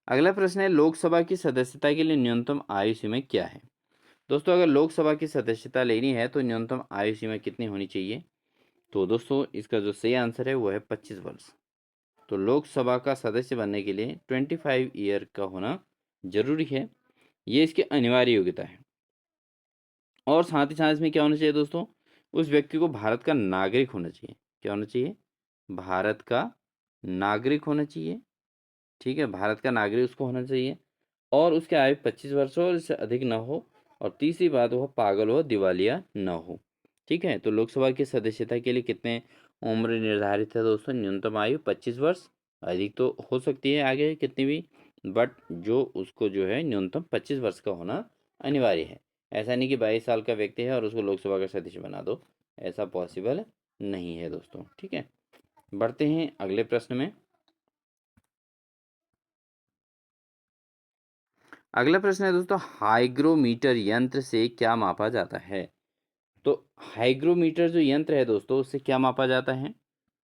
अगला प्रश्न है, लोकसभा की सदस्यता के लिए न्यूनतम आयु सीमा क्या है? दोस्तों अगर लोकसभा की सदस्यता लेनी है तो न्यूनतम आयु सीमा कितनी होनी चाहिए? तो दोस्तों इसका जो सही आंसर है वो है 25 वर्ष। तो लोकसभा का सदस्य बनने के लिए 25 ईयर का होना जरूरी है, ये इसकी अनिवार्य योग्यता है। और साथ ही साथ इसमें क्या होना चाहिए दोस्तों? उस व्यक्ति को भारत का नागरिक होना चाहिए। क्या होना चाहिए? भारत का नागरिक होना चाहिए, ठीक है। भारत का नागरिक उसको होना चाहिए, और उसकी आयु 25 वर्ष हो और इससे अधिक ना हो। और तीसरी बात, वह पागल हो, दिवालिया ना हो, ठीक है। तो लोकसभा की सदस्यता के लिए कितने उम्र निर्धारित है दोस्तों? न्यूनतम आयु 25 वर्ष, अधिक तो हो सकती है आगे कितनी भी, बट जो उसको जो है न्यूनतम 25 वर्ष का होना अनिवार्य है। ऐसा नहीं कि 22 साल का व्यक्ति है और उसको लोकसभा का सदस्य बना दो, ऐसा पॉसिबल नहीं है दोस्तों, ठीक है। बढ़ते हैं अगले प्रश्न में। अगला प्रश्न है दोस्तों, हाइग्रोमीटर यंत्र से क्या मापा जाता है? तो हाइग्रोमीटर जो यंत्र है दोस्तों, उससे क्या मापा जाता है?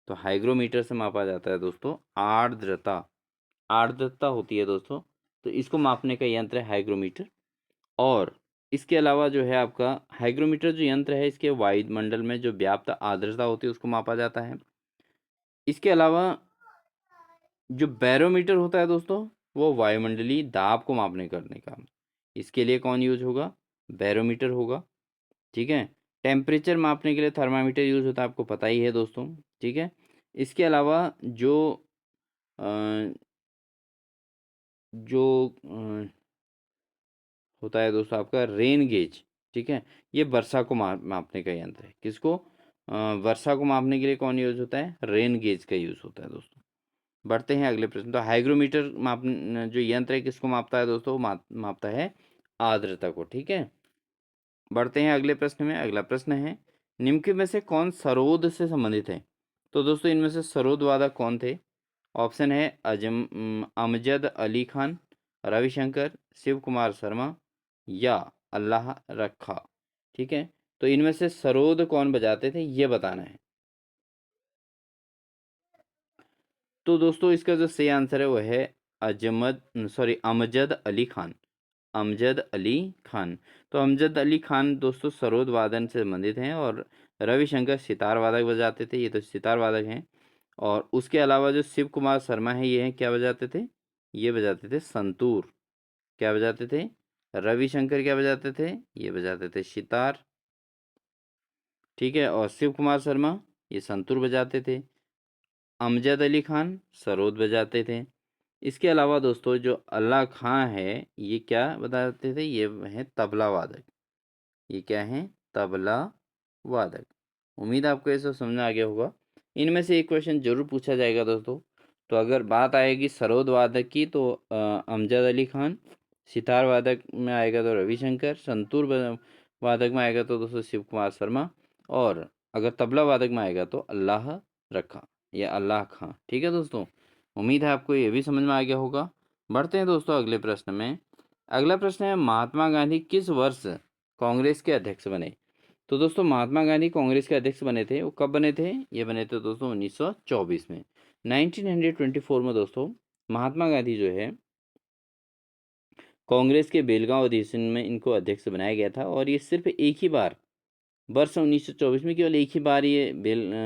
तो हाइग्रोमीटर से मापा जाता है दोस्तों आर्द्रता। आर्द्रता होती है दोस्तों, तो इसको मापने का यंत्र है हाइग्रोमीटर। और इसके अलावा जो है आपका हाइग्रोमीटर जो यंत्र है, इसके वायुमंडल में जो व्याप्त आर्द्रता होती है उसको मापा जाता है। इसके अलावा जो बैरोमीटर होता है दोस्तों, वो वायुमंडलीय दाब को मापने करने का, इसके लिए कौन यूज होगा? बैरोमीटर होगा, ठीक है। टेम्परेचर मापने के लिए थर्मामीटर यूज होता है, आपको पता ही है दोस्तों, ठीक है। इसके अलावा जो अ, जो होता है दोस्तों आपका रेन गेज। ठीक है, ये वर्षा को मापने का यंत्र है। किसको? वर्षा को मापने के लिए कौन यूज होता है? रेन गेज का यूज होता है दोस्तों। बढ़ते हैं अगले प्रश्न। तो हाइग्रोमीटर जो यंत्र है किसको मापता है दोस्तों? मापता है आर्द्रता को। ठीक है, बढ़ते हैं अगले प्रश्न में। अगला प्रश्न है, निम्न में से कौन सरोद से संबंधित है? तो दोस्तों इनमें से सरोद वादक कौन थे? ऑप्शन है अमजद अली खान, रविशंकर, शिव कुमार शर्मा या अल्लाह रखा। ठीक है, तो इनमें से सरोद कौन बजाते थे ये बताना है। तो दोस्तों इसका जो सही आंसर है वो है अमजद अली खान। अमजद अली खान। तो अमजद अली खान दोस्तों सरोद वादन से संबंधित हैं, और रविशंकर सितार वादक बजाते थे, ये तो सितार वादक हैं। और उसके अलावा जो शिव कुमार शर्मा है ये हैं क्या बजाते थे? ये बजाते थे संतूर। क्या बजाते थे? रविशंकर क्या बजाते थे? ये बजाते थे सितार। ठीक है, और शिव कुमार शर्मा ये संतूर बजाते थे। अमजद अली खान सरोद बजाते थे। इसके अलावा दोस्तों जो अल्लाह खां है ये क्या बजाते थे? ये है तबला वादक। ये क्या है? तबला वादक। उम्मीद है आपको ये सब समझ में आ गया होगा। इनमें से एक क्वेश्चन जरूर पूछा जाएगा दोस्तों। तो अगर बात आएगी सरोद वादक की तो अमजद अली खान, सितार वादक में आएगा तो रविशंकर, संतूर वादक में आएगा तो दोस्तों शिव कुमार शर्मा, और अगर तबला वादक में आएगा तो अल्लाह रखा या अल्लाह खां। ठीक है दोस्तों, उम्मीद है आपको ये भी समझ में आ गया होगा। बढ़ते हैं दोस्तों अगले प्रश्न में। अगला प्रश्न है, महात्मा गांधी किस वर्ष कांग्रेस के अध्यक्ष बने? तो दोस्तों महात्मा गांधी कांग्रेस के अध्यक्ष बने थे, वो कब बने थे? ये बने थे दोस्तों 1924 में। 1924 में दोस्तों महात्मा गांधी जो है कांग्रेस के बेलगांव अधिवेशन में इनको अध्यक्ष बनाया गया था, और ये सिर्फ एक ही बार वर्ष 1924 में केवल एक ही बार ये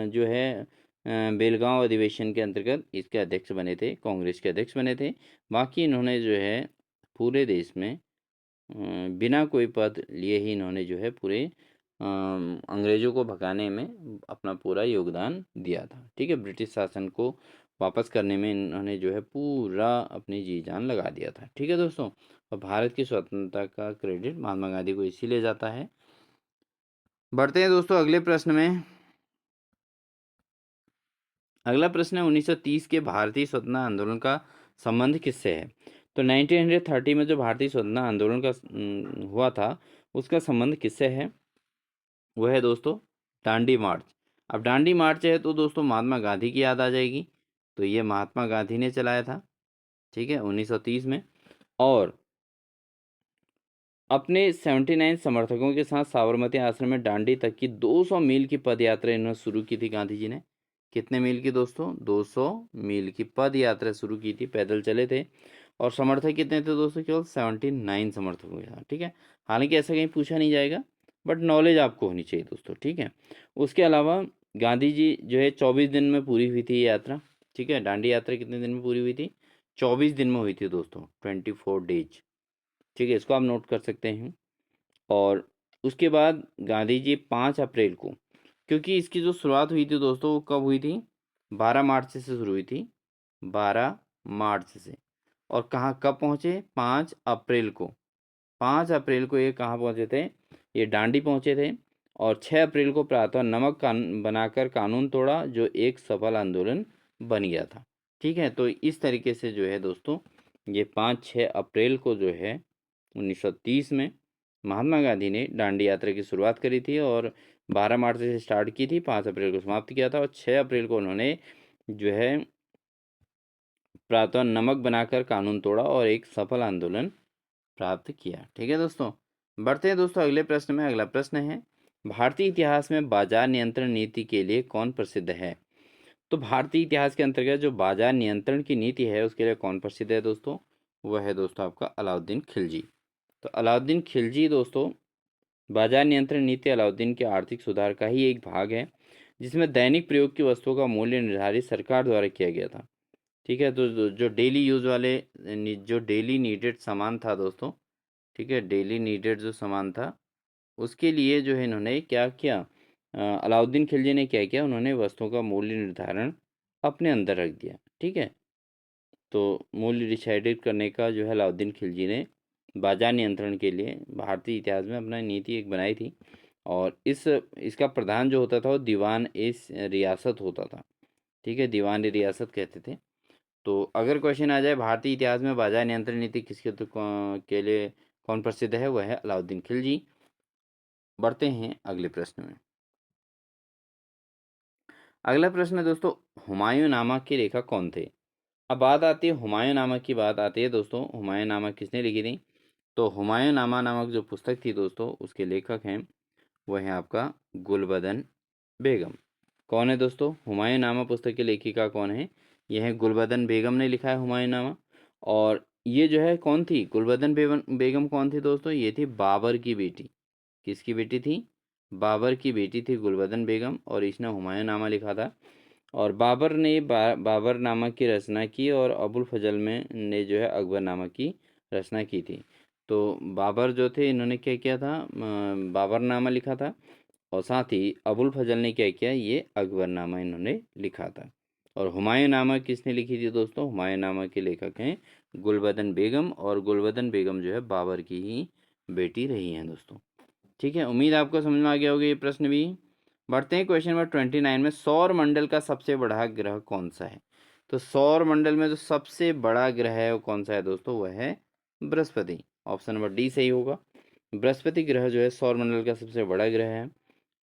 जो है बेलगांव अधिवेशन के अंतर्गत इसके अध्यक्ष बने थे, कांग्रेस के अध्यक्ष बने थे। बाकी इन्होंने जो है पूरे देश में बिना कोई पद लिए ही इन्होंने जो है पूरे अंग्रेज़ों को भगाने में अपना पूरा योगदान दिया था। ठीक है, ब्रिटिश शासन को वापस करने में इन्होंने जो है पूरा अपनी जी जान लगा दिया था। ठीक है दोस्तों, और भारत की स्वतंत्रता का क्रेडिट महात्मा गांधी को इसीलिए जाता है। बढ़ते हैं दोस्तों अगले प्रश्न में। अगला प्रश्न है, 1930 के भारतीय स्वतंत्रता आंदोलन का संबंध किससे है? तो 1930 में जो भारतीय स्वतंत्रता आंदोलन का हुआ था उसका संबंध किससे है? वह है दोस्तों डांडी मार्च। अब डांडी मार्च है तो दोस्तों महात्मा गांधी की याद आ जाएगी। तो ये महात्मा गांधी ने चलाया था। ठीक है, 1930 में। और अपने 79 समर्थकों के साथ साबरमती आश्रम में दांडी तक की 200 मील की पद यात्रा इन्होंने शुरू की थी गांधी जी ने। कितने मील की दोस्तों? 200 मील की पद यात्रा शुरू की थी, पैदल चले थे। और समर्थक कितने थे दोस्तों? केवल 79 समर्थकों के साथ। ठीक है, हालांकि ऐसा कहीं पूछा नहीं जाएगा, बट नॉलेज आपको होनी चाहिए दोस्तों। ठीक है, उसके अलावा गांधी जी जो है 24 दिन में पूरी हुई थी ये यात्रा। ठीक है, दांडी यात्रा कितने दिन में पूरी हुई थी? 24 दिन में हुई थी दोस्तों, 24 डेज। ठीक है, इसको आप नोट कर सकते हैं। और उसके बाद गांधी जी 5 अप्रैल को, क्योंकि इसकी जो शुरुआत हुई थी दोस्तों वो कब हुई थी? 12 मार्च से शुरू हुई थी, 12 मार्च से। और कहाँ कब पहुँचे? 5 अप्रैल को। 5 अप्रैल को ये कहाँ पहुँचे थे? ये डांडी पहुँचे थे। और 6 अप्रैल को प्रातः नमक बनाकर कानून तोड़ा, जो एक सफल आंदोलन बन गया था। ठीक है, तो इस तरीके से जो है दोस्तों ये 5-6 अप्रैल को जो है 1930 में महात्मा गांधी ने दांडी यात्रा की शुरुआत करी थी, और 12 मार्च से स्टार्ट की थी, 5 अप्रैल को समाप्त किया था, और 6 अप्रैल को उन्होंने जो है प्रातः नमक बनाकर कानून तोड़ा और एक सफल आंदोलन प्राप्त किया। ठीक है दोस्तों, बढ़ते हैं दोस्तों अगले प्रश्न में। अगला प्रश्न है, भारतीय इतिहास में बाजार नियंत्रण नीति के लिए कौन प्रसिद्ध है? तो भारतीय इतिहास के अंतर्गत जो बाजार नियंत्रण की नीति है उसके लिए कौन प्रसिद्ध है दोस्तों? वह है दोस्तों आपका अलाउद्दीन खिलजी। तो अलाउद्दीन खिलजी दोस्तों, बाजार नियंत्रण नीति अलाउद्दीन के आर्थिक सुधार का ही एक भाग है, जिसमें दैनिक प्रयोग की वस्तुओं का मूल्य निर्धारित सरकार द्वारा किया गया था। ठीक है, तो जो डेली यूज वाले जो डेली नीडेड सामान था दोस्तों, ठीक है, डेली नीडेड जो सामान था उसके लिए जो है इन्होंने क्या किया? अलाउद्दीन खिलजी ने क्या किया? उन्होंने वस्तुओं का मूल्य निर्धारण अपने अंदर रख दिया। ठीक है, तो मूल्य डिसाइडेड करने का जो है अलाउद्दीन खिलजी ने बाजार नियंत्रण के लिए भारतीय इतिहास में अपना नीति एक बनाई थी। और इसका प्रधान जो होता था वो दीवान इस रियासत होता था। ठीक है, दीवान रियासत कहते थे। तो अगर क्वेश्चन आ जाए भारतीय इतिहास में बाजार नियंत्रण नीति किसके के लिए कौन प्रसिद्ध है, वह है अलाउद्दीन खिलजी। बढ़ते हैं अगले प्रश्न में। अगला प्रश्न है दोस्तों, हुमायूं नामा के लेखक कौन थे। अब बात आती है हुमायूं नामा की, बात आती है दोस्तों हुमायूं नामा किसने लिखी थी। तो हुमायूं नामा नामक जो पुस्तक थी दोस्तों, उसके लेखक हैं वह है आपका गुलबदन बेगम। कौन है दोस्तों, हुमायूं नामा पुस्तक की लेखिका कौन है, यह है गुलबदन बेगम ने लिखा है हुमायूं नामा। और ये जो है कौन थी, गुलबदन बेगम कौन थी दोस्तों, ये थी बाबर की बेटी। किसकी बेटी थी, बाबर की बेटी थी गुलबदन बेगम, और इसने हुमायूं नामा लिखा था। और बाबर ने बाबर नामा की रचना की, और अबुल फजल में ने जो है अकबर नामा की रचना की थी। तो बाबर जो थे इन्होंने क्या किया था, बाबर नामा लिखा था। और साथ ही अबुल फजल ने क्या किया, ये अकबर नामा इन्होंने लिखा था। और हुमायूं नामा किसने लिखी थी दोस्तों, हुमायूं नामा के लेखक हैं गुलबदन बेगम, और गुलबदन बेगम जो है बाबर की ही बेटी रही हैं दोस्तों। ठीक है, उम्मीद आपको समझ में आ गया होगा ये प्रश्न भी। बढ़ते हैं क्वेश्चन नंबर 29 में। सौर मंडल का सबसे बड़ा ग्रह कौन सा है। तो सौर मंडल में जो सबसे बड़ा ग्रह है वो कौन सा है दोस्तों, वह है बृहस्पति। ऑप्शन नंबर डी सही होगा। बृहस्पति ग्रह जो है सौर मंडल का सबसे बड़ा ग्रह है।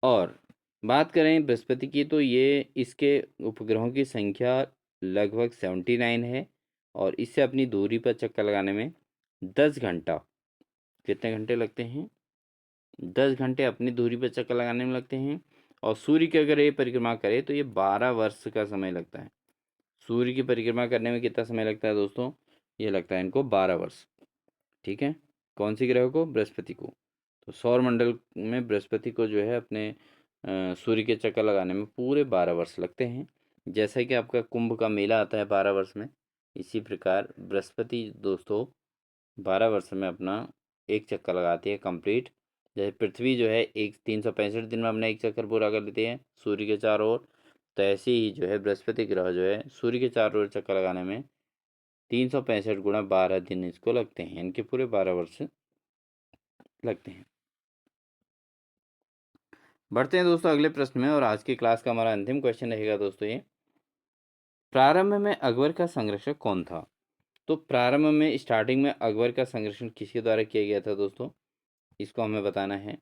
और बात करें बृहस्पति की, तो ये इसके उपग्रहों की संख्या लगभग 79 है। और इससे अपनी दूरी पर चक्कर लगाने में 10 घंटा, कितने घंटे लगते हैं, 10 घंटे अपनी दूरी पर चक्कर लगाने में लगते हैं। और सूर्य की अगर ये परिक्रमा करे तो ये 12 वर्ष का समय लगता है। सूर्य की परिक्रमा करने में कितना समय लगता है दोस्तों, ये लगता है इनको 12 वर्ष। ठीक है, कौन सी ग्रह को, बृहस्पति को। तो सौर मंडल में बृहस्पति को जो है अपने सूर्य के चक्कर लगाने में पूरे 12 वर्ष लगते हैं। जैसा कि आपका कुंभ का मेला आता है 12 वर्ष में, इसी प्रकार बृहस्पति दोस्तों 12 वर्ष में अपना एक चक्कर लगाती है कंप्लीट। जैसे पृथ्वी जो है एक 365 दिन में अपना एक चक्कर पूरा कर लेती है सूर्य के चारों ओर, तो ऐसे ही जो है बृहस्पति ग्रह जो है सूर्य के चारों ओर चक्कर लगाने में 365 गुणा 12 दिन इसको लगते हैं, इनके पूरे 12 वर्ष लगते हैं। बढ़ते हैं दोस्तों अगले प्रश्न में, और आज की क्लास का हमारा अंतिम क्वेश्चन रहेगा दोस्तों ये, प्रारंभ में अकबर का संरक्षक कौन था। तो प्रारंभ में स्टार्टिंग में अकबर का संरक्षण किसके द्वारा किया गया था दोस्तों, इसको हमें बताना है।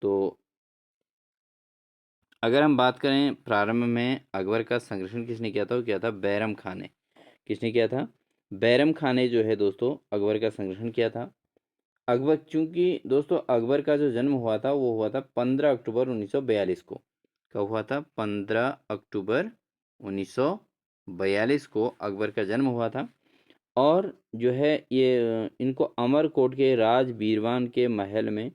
तो अगर हम बात करें प्रारंभ में अकबर का संरक्षण किसने किया था, वो किया था बैरम खान ने। किसने किया था, बैरम खान ने जो है दोस्तों अकबर का संरक्षण किया था। अकबर, चूंकि दोस्तों अकबर का जो जन्म हुआ था वो हुआ था 15 अक्टूबर 1942 को। कब हुआ था, 15 अक्टूबर 1942 को अकबर का जन्म हुआ था। और जो है ये इनको अमरकोट के राज बीरवान के महल में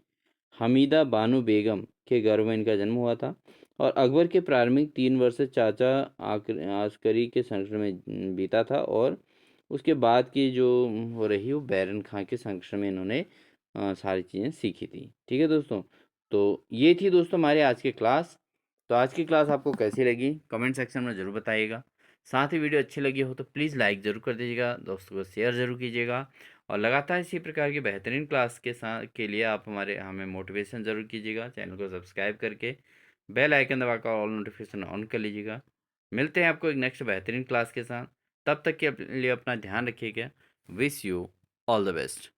हमीदा बानो बेगम के घर में इनका जन्म हुआ था। और अकबर के प्रारंभिक 3 वर्ष चाचा आस्करी के संरक्षण में बीता था। और उसके बाद की जो हो रही वो बैरन खां के संरक्षण में इन्होंने सारी चीज़ें सीखी थी। ठीक है दोस्तों, तो ये थी दोस्तों हमारे आज की क्लास। तो आज की क्लास आपको कैसी लगी कमेंट सेक्शन में ज़रूर बताइएगा। साथ ही वीडियो अच्छी लगी हो तो प्लीज़ लाइक ज़रूर कर दीजिएगा, दोस्तों को शेयर ज़रूर कीजिएगा। और लगातार इसी प्रकार की बेहतरीन क्लास के साथ के लिए आप हमें मोटिवेशन ज़रूर कीजिएगा। चैनल को सब्सक्राइब करके बेल आइकन दबाकर ऑल नोटिफिकेशन ऑन कर लीजिएगा। मिलते हैं आपको एक नेक्स्ट बेहतरीन क्लास के साथ। तब तक के लिए अपना ध्यान रखिएगा। Wish you all the best.